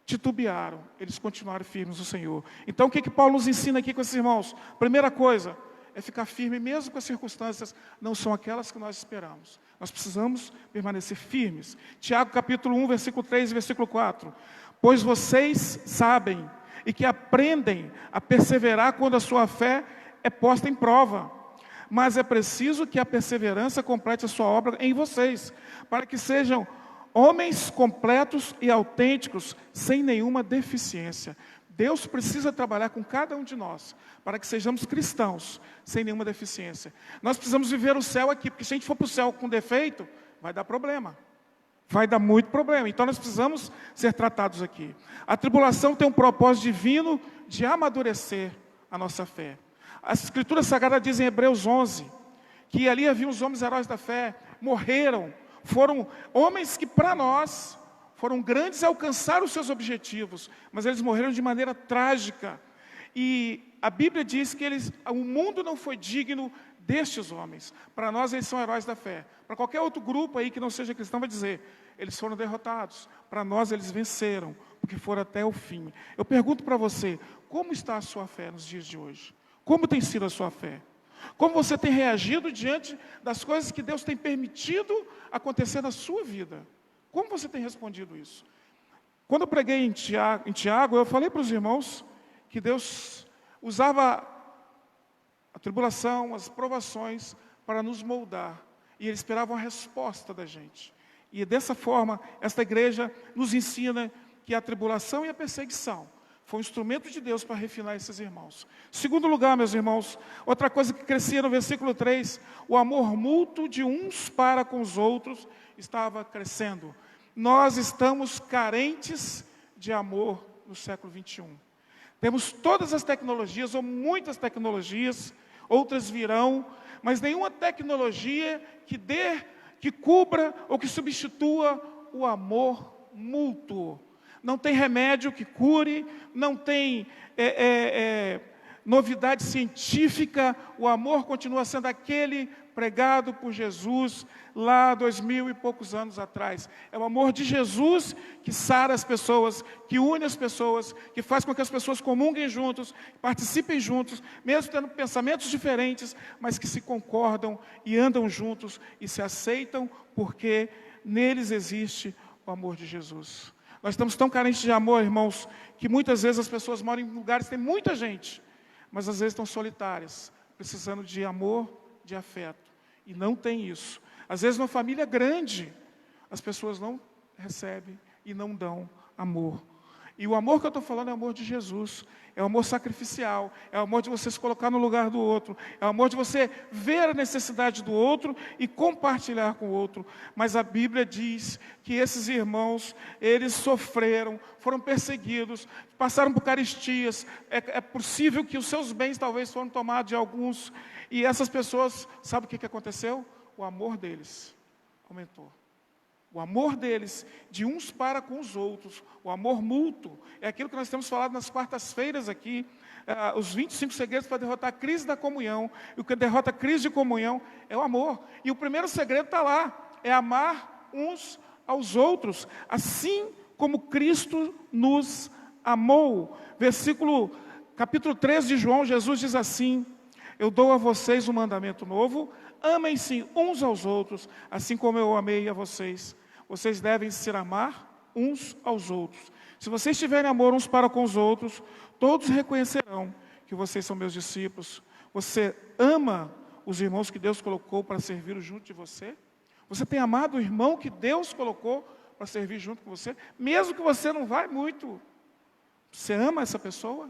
titubearam, eles continuaram firmes no Senhor. Então, o que Paulo nos ensina aqui com esses irmãos? Primeira coisa, é ficar firme, mesmo que as circunstâncias não são aquelas que nós esperamos. Nós precisamos permanecer firmes. Tiago capítulo 1, versículo 3 e versículo 4. Pois vocês sabem e que aprendem a perseverar quando a sua fé é posta em prova. Mas é preciso que a perseverança complete a sua obra em vocês, para que sejam homens completos e autênticos, sem nenhuma deficiência. Deus precisa trabalhar com cada um de nós, para que sejamos cristãos, sem nenhuma deficiência. Nós precisamos viver o céu aqui, porque se a gente for para o céu com defeito, vai dar problema. Vai dar muito problema. Então nós precisamos ser tratados aqui. A tribulação tem um propósito divino de amadurecer a nossa fé. As Escrituras Sagradas dizem em Hebreus 11, que ali havia os homens heróis da fé, morreram, foram homens que para nós foram grandes e alcançaram os seus objetivos, mas eles morreram de maneira trágica. E a Bíblia diz que o mundo não foi digno destes homens. Para nós eles são heróis da fé. Para qualquer outro grupo aí que não seja cristão vai dizer: eles foram derrotados. Para nós eles venceram, porque foram até o fim. Eu pergunto para você, como está a sua fé nos dias de hoje? Como tem sido a sua fé? Como você tem reagido diante das coisas que Deus tem permitido acontecer na sua vida? Como você tem respondido isso? Quando eu preguei em Tiago, eu falei para os irmãos que Deus usava a tribulação, as provações, para nos moldar. E Ele esperava uma resposta da gente. E dessa forma, esta igreja nos ensina que a tribulação e a perseguição foi um instrumento de Deus para refinar esses irmãos. Segundo lugar, meus irmãos, outra coisa que crescia no versículo 3, o amor mútuo de uns para com os outros estava crescendo. Nós estamos carentes de amor no século 21. Temos todas as tecnologias, ou muitas tecnologias, outras virão, mas nenhuma tecnologia que cubra ou que substitua o amor mútuo. Não tem remédio que cure, não tem novidade científica, o amor continua sendo aquele pregado por Jesus lá 2000 e poucos anos atrás. É o amor de Jesus que sara as pessoas, que une as pessoas, que faz com que as pessoas comunguem juntos, participem juntos, mesmo tendo pensamentos diferentes, mas que se concordam e andam juntos e se aceitam, porque neles existe o amor de Jesus. Nós estamos tão carentes de amor, irmãos, que muitas vezes as pessoas moram em lugares que tem muita gente, mas às vezes estão solitárias, precisando de amor, de afeto. E não tem isso. Às vezes, numa família grande, as pessoas não recebem e não dão amor. E o amor que eu estou falando é o amor de Jesus. É o amor sacrificial. É o amor de você se colocar no lugar do outro. É o amor de você ver a necessidade do outro e compartilhar com o outro. Mas a Bíblia diz que esses irmãos, eles sofreram, foram perseguidos, passaram por caristias. É possível que os seus bens talvez foram tomados de alguns. E essas pessoas, sabe o que aconteceu? O amor deles aumentou. O amor deles, de uns para com os outros, o amor mútuo, é aquilo que nós temos falado nas quartas-feiras aqui, os 25 segredos para derrotar a crise da comunhão. E o que derrota a crise de comunhão é o amor. E o primeiro segredo está lá, é amar uns aos outros, assim como Cristo nos amou. Capítulo 13 de João, Jesus diz assim: eu dou a vocês um mandamento novo, amem-se uns aos outros, assim como eu amei a vocês. Vocês devem se amar uns aos outros. Se vocês tiverem amor uns para com os outros, todos reconhecerão que vocês são meus discípulos. Você ama os irmãos que Deus colocou para servir junto de você? Você tem amado o irmão que Deus colocou para servir junto com você? Mesmo que você não vá muito, você ama essa pessoa?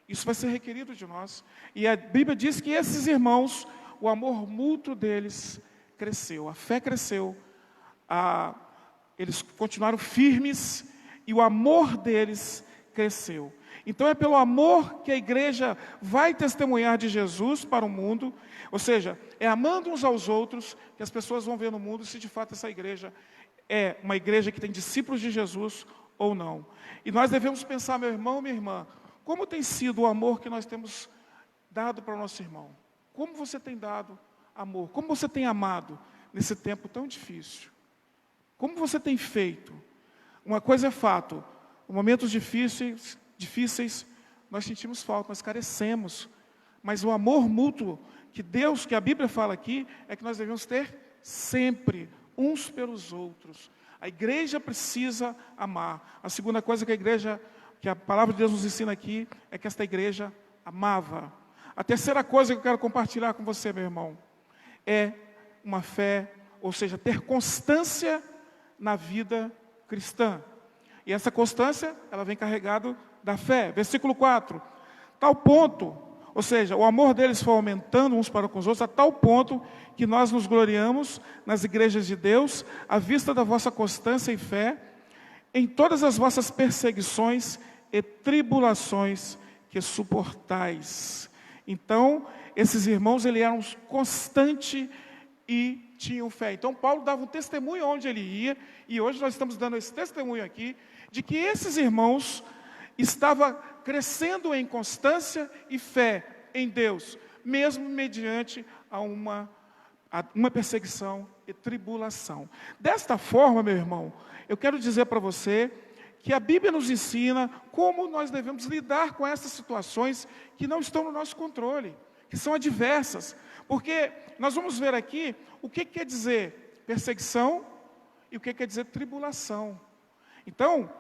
Isso vai ser requerido de nós. E a Bíblia diz que esses irmãos, o amor mútuo deles cresceu, a fé cresceu, eles continuaram firmes e o amor deles cresceu. Então é pelo amor que a igreja vai testemunhar de Jesus para o mundo, ou seja, é amando uns aos outros que as pessoas vão ver no mundo se de fato essa igreja é uma igreja que tem discípulos de Jesus ou não. E nós devemos pensar, meu irmão, minha irmã, como tem sido o amor que nós temos dado para o nosso irmão? Como você tem dado amor? Como você tem amado nesse tempo tão difícil? Como você tem feito? Uma coisa é fato, em momentos difíceis, nós sentimos falta, nós carecemos. Mas o amor mútuo que a Bíblia fala aqui, é que nós devemos ter sempre, uns pelos outros. A igreja precisa amar. A segunda coisa que a palavra de Deus nos ensina aqui, é que esta igreja amava. A terceira coisa que eu quero compartilhar com você, meu irmão, é uma fé, ou seja, ter constância na vida cristã. E essa constância, ela vem carregada da fé. Versículo 4. Tal ponto, ou seja, o amor deles foi aumentando uns para com os outros, a tal ponto que nós nos gloriamos nas igrejas de Deus, à vista da vossa constância e fé, em todas as vossas perseguições e tribulações que suportais. Então, esses irmãos, eles eram constantes e tinham fé. Então, Paulo dava um testemunho onde ele ia, e hoje nós estamos dando esse testemunho aqui, de que esses irmãos estavam crescendo em constância e fé em Deus, mesmo mediante a uma perseguição e tribulação. Desta forma, meu irmão, eu quero dizer para você que a Bíblia nos ensina como nós devemos lidar com essas situações que não estão no nosso controle, que são adversas. Porque nós vamos ver aqui o que quer dizer perseguição e o que quer dizer tribulação. Então,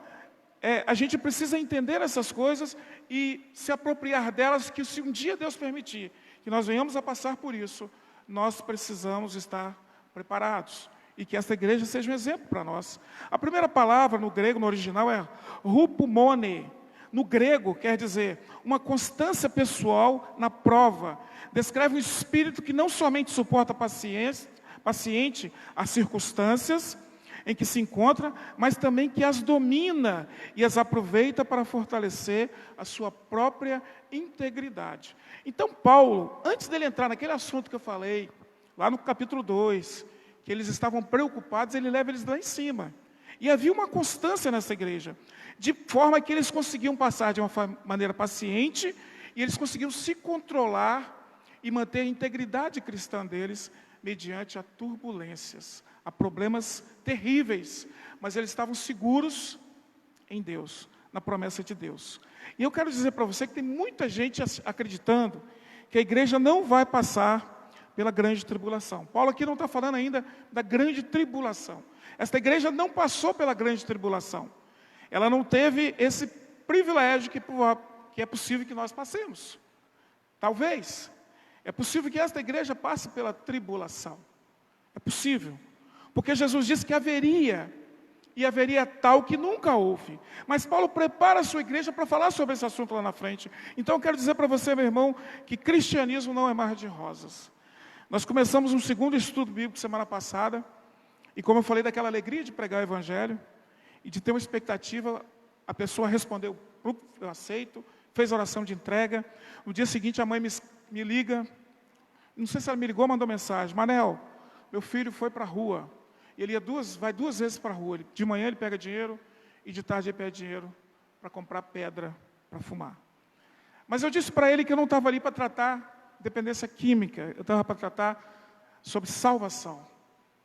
a gente precisa entender essas coisas e se apropriar delas, que se um dia Deus permitir que nós venhamos a passar por isso, nós precisamos estar preparados. E que essa igreja seja um exemplo para nós. A primeira palavra no grego, no original, é rupumone. No grego, quer dizer, uma constância pessoal na prova. Descreve um espírito que não somente suporta paciente as circunstâncias em que se encontra, mas também que as domina e as aproveita para fortalecer a sua própria integridade. Então, Paulo, antes dele entrar naquele assunto que eu falei, lá no capítulo 2, que eles estavam preocupados, ele leva eles lá em cima. E havia uma constância nessa igreja, de forma que eles conseguiam passar de uma maneira paciente, e eles conseguiam se controlar e manter a integridade cristã deles, mediante a turbulências, a problemas terríveis, mas eles estavam seguros em Deus, na promessa de Deus. E eu quero dizer para você que tem muita gente acreditando que a igreja não vai passar pela grande tribulação. Paulo aqui não está falando ainda da grande tribulação. Esta igreja não passou pela grande tribulação. Ela não teve esse privilégio que é possível que nós passemos. Talvez. É possível que esta igreja passe pela tribulação. É possível. Porque Jesus disse que haveria tal que nunca houve. Mas Paulo prepara a sua igreja para falar sobre esse assunto lá na frente. Então eu quero dizer para você, meu irmão, que cristianismo não é mar de rosas. Nós começamos um segundo estudo bíblico semana passada, e como eu falei daquela alegria de pregar o evangelho, e de ter uma expectativa, a pessoa respondeu, eu aceito, fez a oração de entrega. No dia seguinte a mãe me liga, não sei se ela me ligou ou mandou mensagem: Manel, meu filho foi para a rua, e ele vai duas vezes para a rua, de manhã ele pega dinheiro, e de tarde ele pede dinheiro para comprar pedra para fumar. Mas eu disse para ele que eu não estava ali para tratar dependência química, eu estava para tratar sobre salvação,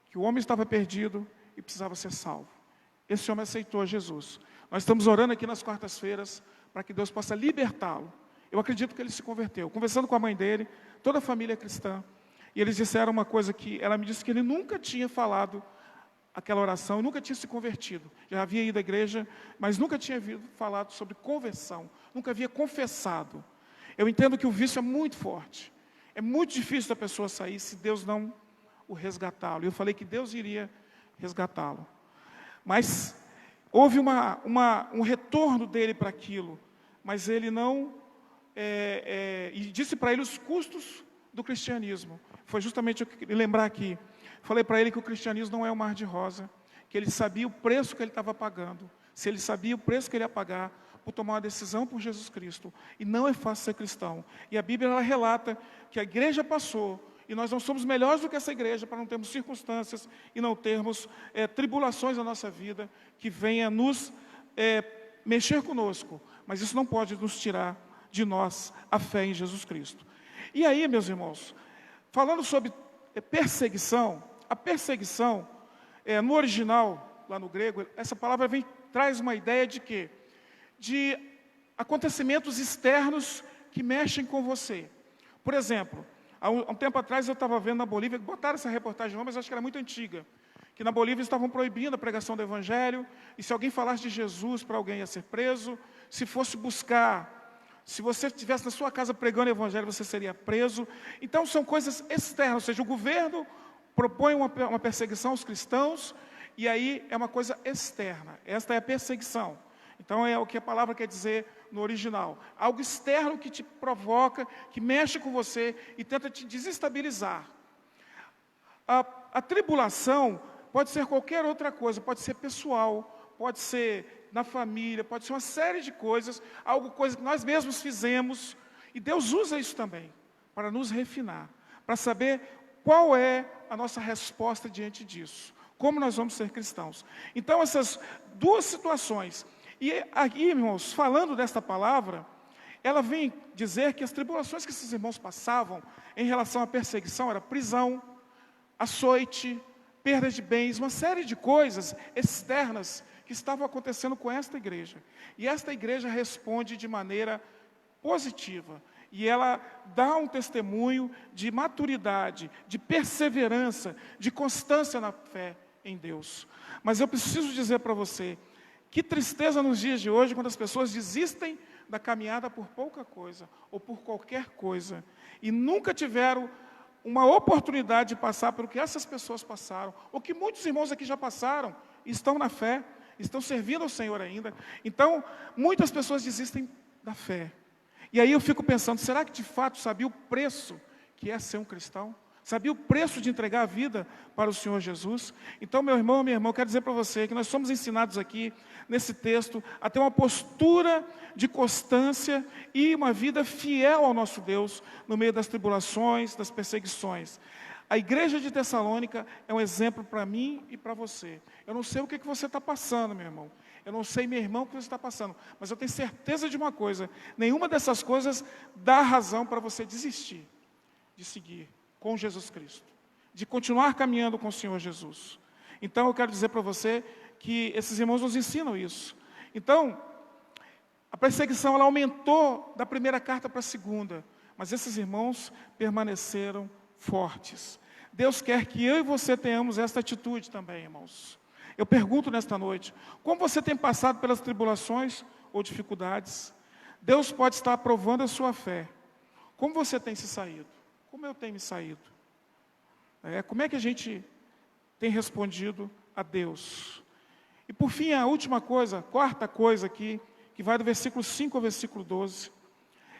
que o homem estava perdido e precisava ser salvo. Esse homem aceitou Jesus. Nós estamos orando aqui nas quartas-feiras para que Deus possa libertá-lo. Eu acredito que ele se converteu. Conversando com a mãe dele, toda a família é cristã, e eles disseram uma coisa que ela me disse que ele nunca tinha falado aquela oração, nunca tinha se convertido. Já havia ido à igreja, mas nunca tinha falado sobre conversão, nunca havia confessado. Eu entendo que o vício é muito forte. É muito difícil da pessoa sair se Deus não o resgatá-lo. Eu falei que Deus iria resgatá-lo. Mas houve um retorno dele para aquilo. Mas ele não... e disse para ele os custos do cristianismo. Foi justamente o que eu lembrar aqui. Falei para ele que o cristianismo não é um mar de rosa. Que ele sabia o preço que ele estava pagando. Se ele sabia o preço que ele ia pagar por tomar uma decisão por Jesus Cristo. E não é fácil ser cristão. E a Bíblia ela relata que a igreja passou, e nós não somos melhores do que essa igreja para não termos circunstâncias e não termos tribulações na nossa vida que venha nos mexer conosco. Mas isso não pode nos tirar de nós a fé em Jesus Cristo. E aí, meus irmãos, falando sobre perseguição, a perseguição, no original, lá no grego, essa palavra traz uma ideia de quê? De acontecimentos externos que mexem com você. Por exemplo, há um tempo atrás eu estava vendo na Bolívia, botaram essa reportagem lá, mas acho que era muito antiga, que na Bolívia estavam proibindo a pregação do Evangelho, e se alguém falasse de Jesus para alguém ia ser preso, se fosse buscar, se você estivesse na sua casa pregando o Evangelho, você seria preso. Então são coisas externas, ou seja, o governo propõe uma perseguição aos cristãos, e aí é uma coisa externa. Esta é a perseguição. Então é o que a palavra quer dizer no original. Algo externo que te provoca, que mexe com você e tenta te desestabilizar. A tribulação pode ser qualquer outra coisa, pode ser pessoal, pode ser na família, pode ser uma série de coisas, coisa que nós mesmos fizemos, e Deus usa isso também, para nos refinar, para saber qual é a nossa resposta diante disso, como nós vamos ser cristãos. Então essas duas situações, e aqui, irmãos, falando desta palavra, ela vem dizer que as tribulações que esses irmãos passavam em relação à perseguição, era prisão, açoite, perda de bens, uma série de coisas externas que estavam acontecendo com esta igreja. E esta igreja responde de maneira positiva. E ela dá um testemunho de maturidade, de perseverança, de constância na fé em Deus. Mas eu preciso dizer para você, que tristeza nos dias de hoje, quando as pessoas desistem da caminhada por pouca coisa, ou por qualquer coisa, e nunca tiveram uma oportunidade de passar pelo que essas pessoas passaram, ou que muitos irmãos aqui já passaram, e estão na fé, estão servindo ao Senhor ainda. Então, muitas pessoas desistem da fé. E aí eu fico pensando, será que de fato sabia o preço que é ser um cristão? Sabia o preço de entregar a vida para o Senhor Jesus? Então, meu irmão, minha irmã, eu quero dizer para você que nós somos ensinados aqui, nesse texto, a ter uma postura de constância e uma vida fiel ao nosso Deus, no meio das tribulações, das perseguições. A igreja de Tessalônica é um exemplo para mim e para você. Eu não sei o que você está passando, meu irmão. Eu não sei, meu irmão, o que você está passando. Mas eu tenho certeza de uma coisa. Nenhuma dessas coisas dá razão para você desistir de seguir com Jesus Cristo. De continuar caminhando com o Senhor Jesus. Então eu quero dizer para você que esses irmãos nos ensinam isso. Então, a perseguição ela aumentou da primeira carta para a segunda. Mas esses irmãos permaneceram fortes. Deus quer que eu e você tenhamos esta atitude também, irmãos. Eu pergunto nesta noite, como você tem passado pelas tribulações ou dificuldades? Deus pode estar aprovando a sua fé. Como você tem se saído? Como eu tenho me saído? Como é que a gente tem respondido a Deus? E por fim, a última coisa, a quarta coisa aqui, que vai do versículo 5 ao versículo 12,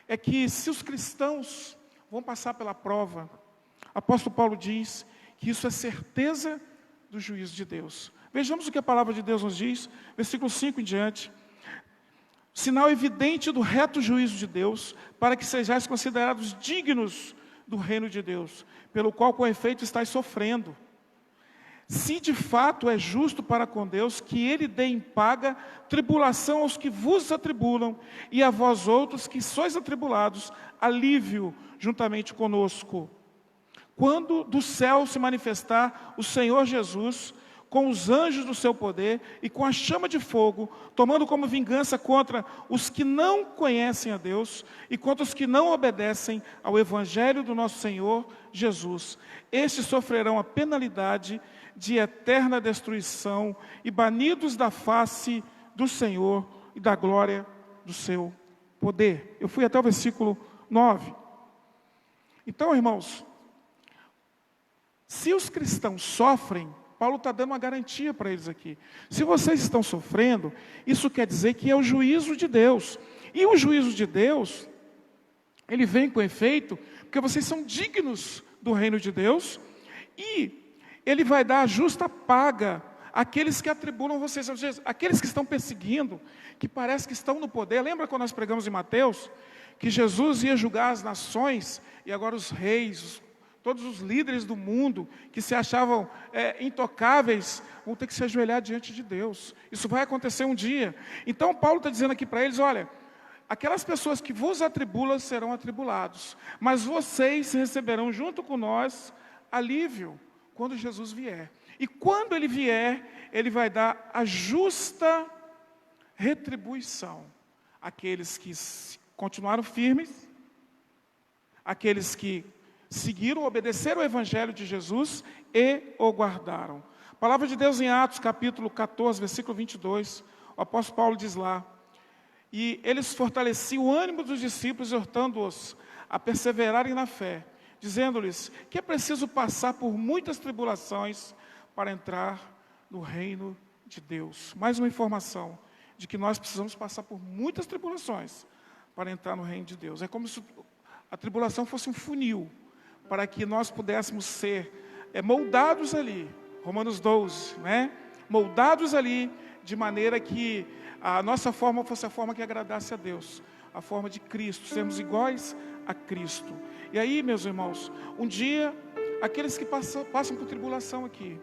é que se os cristãos vão passar pela prova, o apóstolo Paulo diz que isso é certeza do juízo de Deus. Vejamos o que a palavra de Deus nos diz, versículo 5 em diante. Sinal evidente do reto juízo de Deus, para que sejais considerados dignos do reino de Deus, pelo qual com efeito estáis sofrendo. Se de fato é justo para com Deus, que Ele dê em paga tribulação aos que vos atribulam, e a vós outros que sois atribulados, alívio juntamente conosco. Quando do céu se manifestar o Senhor Jesus, com os anjos do seu poder e com a chama de fogo, tomando como vingança contra os que não conhecem a Deus e contra os que não obedecem ao Evangelho do nosso Senhor Jesus. Estes sofrerão a penalidade de eterna destruição e banidos da face do Senhor e da glória do seu poder. Eu fui até o versículo 9. Então, irmãos, se os cristãos sofrem, Paulo está dando uma garantia para eles aqui. Se vocês estão sofrendo, isso quer dizer que é o juízo de Deus. E o juízo de Deus, ele vem com efeito, porque vocês são dignos do reino de Deus, e ele vai dar a justa paga aqueles que atribulam vocês, ou seja, aqueles que estão perseguindo, que parece que estão no poder. Lembra quando nós pregamos em Mateus, que Jesus ia julgar as nações, e agora os reis, todos os líderes do mundo, que se achavam intocáveis, vão ter que se ajoelhar diante de Deus. Isso vai acontecer um dia. Então Paulo está dizendo aqui para eles, olha, aquelas pessoas que vos atribulam serão atribulados, mas vocês receberão junto com nós alívio quando Jesus vier. E quando Ele vier, Ele vai dar a justa retribuição àqueles que continuaram firmes, àqueles que seguiram, obedeceram o Evangelho de Jesus e o guardaram. A palavra de Deus em Atos, capítulo 14, versículo 22, o apóstolo Paulo diz lá, e eles fortaleciam o ânimo dos discípulos, exortando-os a perseverarem na fé, dizendo-lhes que é preciso passar por muitas tribulações para entrar no reino de Deus. Mais uma informação de que nós precisamos passar por muitas tribulações para entrar no reino de Deus. É como se a tribulação fosse um funil, para que nós pudéssemos ser moldados ali, Romanos 12, né? Moldados ali, de maneira que a nossa forma fosse a forma que agradasse a Deus, a forma de Cristo, sermos iguais a Cristo. E aí, meus irmãos, um dia, aqueles que passam por tribulação aqui,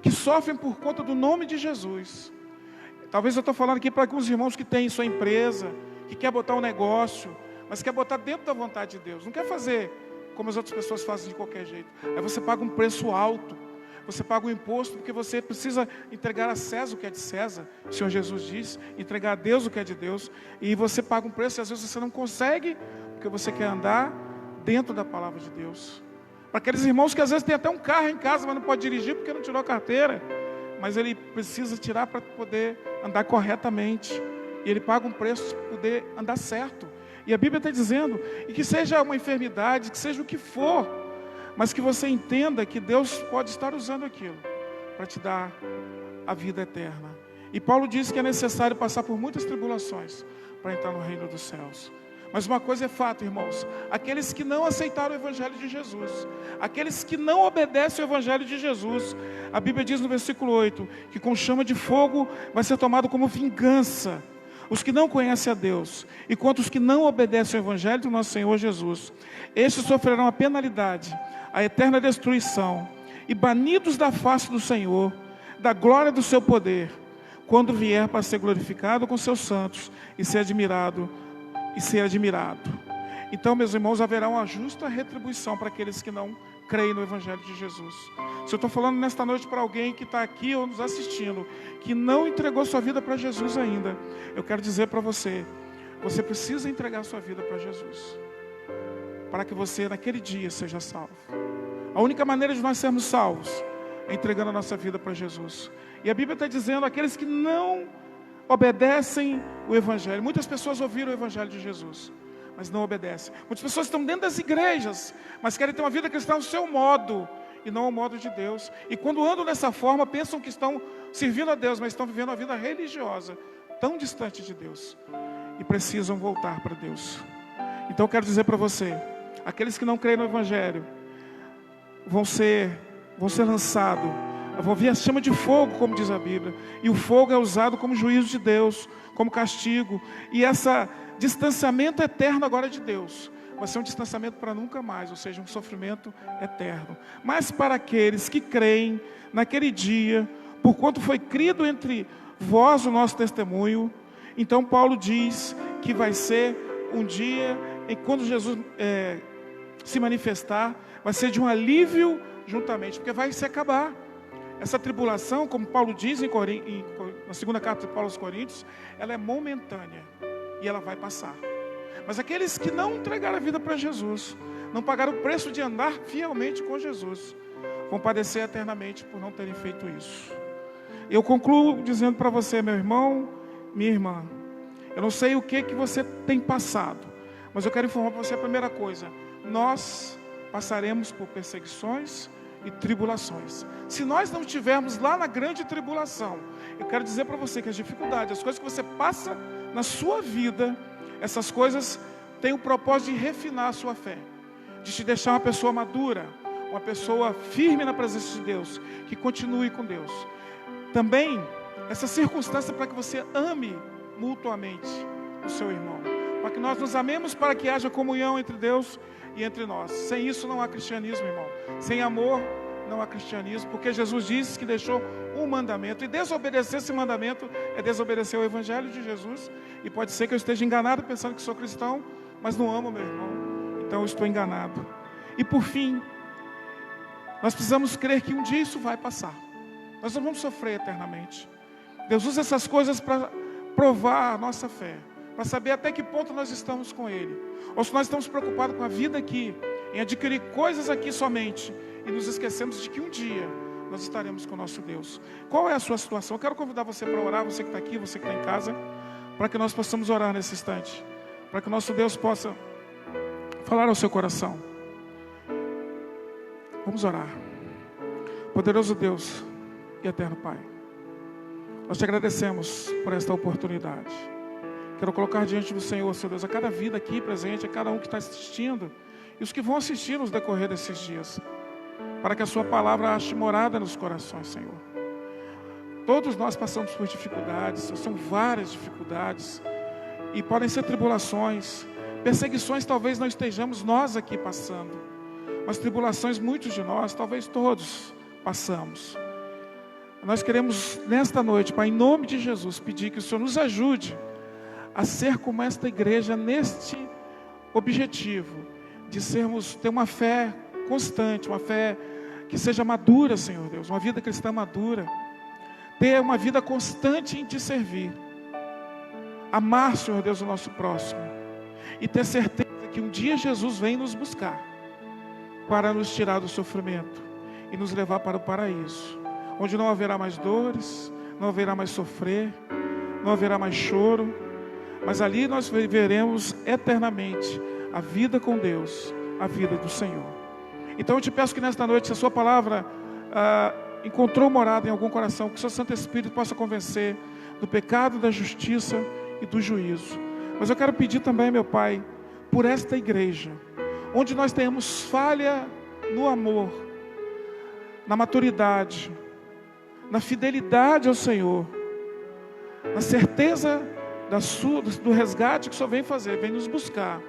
que sofrem por conta do nome de Jesus, talvez eu estou falando aqui para alguns irmãos que têm sua empresa, que quer botar um negócio, mas quer botar dentro da vontade de Deus, não quer fazer como as outras pessoas fazem de qualquer jeito. Aí você paga um preço alto, você paga um imposto, porque você precisa entregar a César o que é de César, o Senhor Jesus diz, entregar a Deus o que é de Deus, e você paga um preço e às vezes você não consegue, porque você quer andar dentro da palavra de Deus. Para aqueles irmãos que às vezes tem até um carro em casa, mas não pode dirigir porque não tirou a carteira, mas ele precisa tirar para poder andar corretamente, e ele paga um preço para poder andar certo. E a Bíblia está dizendo, e que seja uma enfermidade, que seja o que for, mas que você entenda que Deus pode estar usando aquilo para te dar a vida eterna. E Paulo diz que é necessário passar por muitas tribulações para entrar no reino dos céus. Mas uma coisa é fato, irmãos, aqueles que não aceitaram o Evangelho de Jesus, aqueles que não obedecem ao Evangelho de Jesus, a Bíblia diz no versículo 8, que com chama de fogo vai ser tomado como vingança os que não conhecem a Deus, e quanto os que não obedecem ao Evangelho do nosso Senhor Jesus, estes sofrerão a penalidade, a eterna destruição, e banidos da face do Senhor, da glória do seu poder, quando vier para ser glorificado com seus santos, e ser admirado. Então, meus irmãos, haverá uma justa retribuição para aqueles que não creem no Evangelho de Jesus. Se eu estou falando nesta noite para alguém que está aqui ou nos assistindo, que não entregou sua vida para Jesus ainda, eu quero dizer para você, você precisa entregar sua vida para Jesus, para que você naquele dia seja salvo. A única maneira de nós sermos salvos é entregando a nossa vida para Jesus. E a Bíblia está dizendo, aqueles que não obedecem o Evangelho, muitas pessoas ouviram o Evangelho de Jesus, mas não obedecem. Muitas pessoas estão dentro das igrejas, mas querem ter uma vida cristã ao seu modo, e não ao modo de Deus. E quando andam dessa forma, pensam que estão servindo a Deus, mas estão vivendo uma vida religiosa, tão distante de Deus, e precisam voltar para Deus. Então eu quero dizer para você, aqueles que não creem no Evangelho, vão ser lançados, vão vir a chama de fogo, como diz a Bíblia, e o fogo é usado como juízo de Deus, como castigo, e esse distanciamento eterno agora de Deus, vai ser um distanciamento para nunca mais, ou seja, um sofrimento eterno. Mas para aqueles que creem naquele dia, porquanto foi crido entre vós o nosso testemunho, então Paulo diz que vai ser um dia, e quando Jesus se manifestar, vai ser de um alívio juntamente, porque vai se acabar. Essa tribulação, como Paulo diz na segunda carta de Paulo aos Coríntios, ela é momentânea e ela vai passar. Mas aqueles que não entregaram a vida para Jesus, não pagaram o preço de andar fielmente com Jesus, vão padecer eternamente por não terem feito isso. Eu concluo dizendo para você, meu irmão, minha irmã, eu não sei o que você tem passado, mas eu quero informar para você a primeira coisa: nós passaremos por perseguições e tribulações. Se nós não estivermos lá na grande tribulação, eu quero dizer para você que as dificuldades, as coisas que você passa na sua vida, essas coisas têm o propósito de refinar a sua fé, de te deixar uma pessoa madura, uma pessoa firme na presença de Deus, que continue com Deus. também essa circunstância para que você ame mutuamente o seu irmão, para que nós nos amemos, para que haja comunhão entre Deus e entre nós. Sem isso não há cristianismo, irmão. Sem amor não há cristianismo, porque Jesus disse que deixou um mandamento, e desobedecer esse mandamento é desobedecer o evangelho de Jesus. E pode ser que eu esteja enganado pensando que sou cristão, mas não amo meu irmão, então eu estou enganado. E por fim, nós precisamos crer que um dia isso vai passar. Nós não vamos sofrer eternamente. Deus usa essas coisas para provar a nossa fé, para saber até que ponto nós estamos com Ele, ou se nós estamos preocupados com a vida aqui, em adquirir coisas aqui somente, e nos esquecemos de que um dia nós estaremos com o nosso Deus. Qual é a sua situação? Eu quero convidar você para orar, você que está aqui, você que está em casa, para que nós possamos orar nesse instante, para que o nosso Deus possa falar ao seu coração. Vamos orar. Poderoso Deus e eterno Pai, nós te agradecemos por esta oportunidade. Quero colocar diante do Senhor, Senhor Deus, a cada vida aqui presente, a cada um que está assistindo, e os que vão assistir nos decorrer desses dias, para que a sua palavra ache morada nos corações, Senhor. Todos nós passamos por dificuldades, são várias dificuldades, e podem ser tribulações, perseguições talvez não estejamos nós aqui passando, mas tribulações muitos de nós, talvez todos passamos. Nós queremos nesta noite, Pai, em nome de Jesus, pedir que o Senhor nos ajude a ser como esta igreja neste objetivo, de ter uma fé constante, uma fé que seja madura, Senhor Deus, uma vida cristã madura, ter uma vida constante em te servir, amar, Senhor Deus, o nosso próximo, e ter certeza que um dia Jesus vem nos buscar, para nos tirar do sofrimento, e nos levar para o paraíso, onde não haverá mais dores, não haverá mais sofrer, não haverá mais choro, mas ali nós viveremos eternamente a vida com Deus, a vida do Senhor. Então eu te peço que nesta noite, se a sua palavra encontrou morada em algum coração, que o seu Santo Espírito possa convencer do pecado, da justiça e do juízo. Mas eu quero pedir também, meu Pai, por esta igreja, onde nós tenhamos falha no amor, na maturidade, na fidelidade ao Senhor, na certeza do resgate que o Senhor vem fazer, vem nos buscar,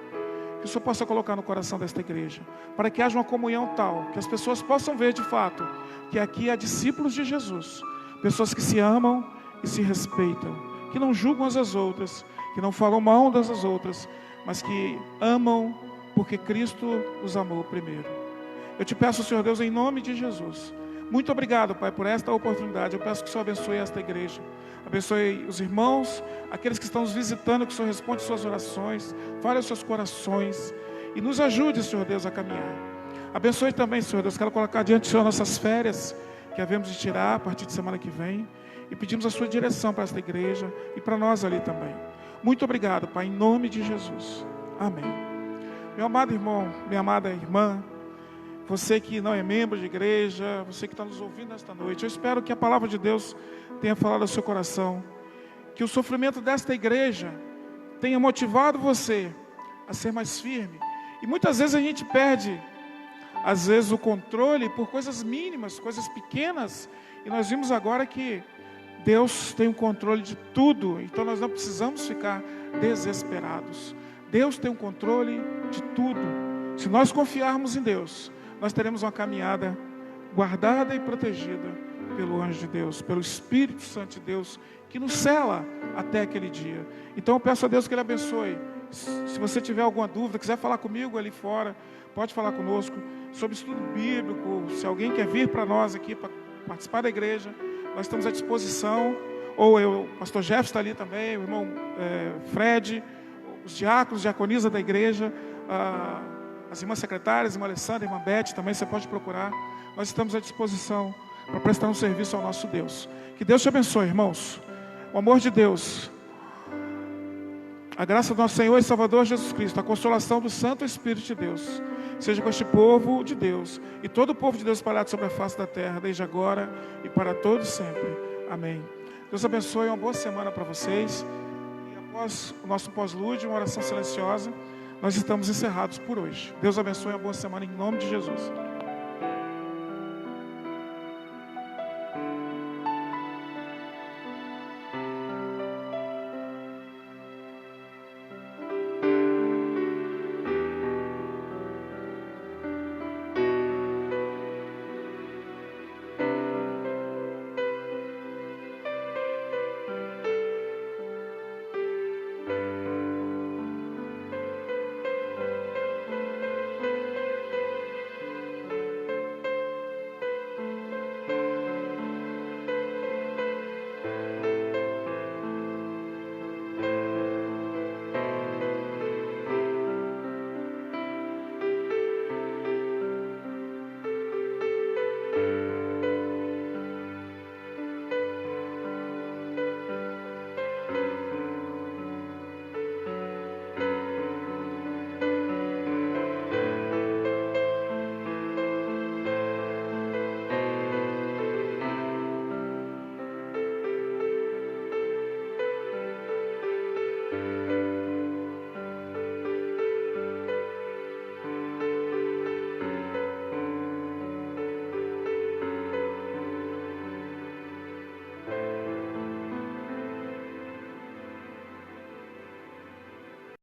que o Senhor possa colocar no coração desta igreja, para que haja uma comunhão tal, que as pessoas possam ver de fato, que aqui há discípulos de Jesus, pessoas que se amam e se respeitam, que não julgam umas às outras, que não falam mal umas às outras, mas que amam porque Cristo os amou primeiro. Eu te peço, Senhor Deus, em nome de Jesus, muito obrigado, Pai, por esta oportunidade. Eu peço que o Senhor abençoe esta igreja, abençoe os irmãos, aqueles que estão nos visitando, que o Senhor responde suas orações, fale aos seus corações e nos ajude, Senhor Deus, a caminhar. Abençoe também, Senhor Deus, quero colocar diante do Senhor nossas férias, que havemos de tirar a partir de semana que vem, e pedimos a sua direção para esta igreja e para nós ali também. Muito obrigado, Pai, em nome de Jesus. Amém. Meu amado irmão, minha amada irmã, você que não é membro de igreja, você que está nos ouvindo nesta noite, eu espero que a palavra de Deus tenha falado ao seu coração, que o sofrimento desta igreja tenha motivado você a ser mais firme. E muitas vezes a gente perde, às vezes, o controle por coisas mínimas, coisas pequenas, e nós vimos agora que Deus tem o controle de tudo, então nós não precisamos ficar desesperados. Deus tem o controle de tudo. Se nós confiarmos em Deus, nós teremos uma caminhada guardada e protegida pelo anjo de Deus, pelo Espírito Santo de Deus, que nos cela até aquele dia. Então eu peço a Deus que Ele abençoe. Se você tiver alguma dúvida, quiser falar comigo ali fora, pode falar conosco sobre estudo bíblico. Se alguém quer vir para nós aqui para participar da igreja, nós estamos à disposição. Ou o pastor Jeff está ali também, o irmão Fred, os diáconos, diaconisa da igreja, as irmãs secretárias, irmã Alessandra, irmã Beth, também você pode procurar. Nós estamos à disposição para prestar um serviço ao nosso Deus. Que Deus te abençoe, irmãos. O amor de Deus, a graça do nosso Senhor e Salvador Jesus Cristo, a consolação do Santo Espírito de Deus, seja com este povo de Deus e todo o povo de Deus espalhado sobre a face da terra, desde agora e para todos sempre. Amém. Deus abençoe, uma boa semana para vocês. E após o nosso pós-lúdio, uma oração silenciosa, nós estamos encerrados por hoje. Deus abençoe, uma boa semana em nome de Jesus.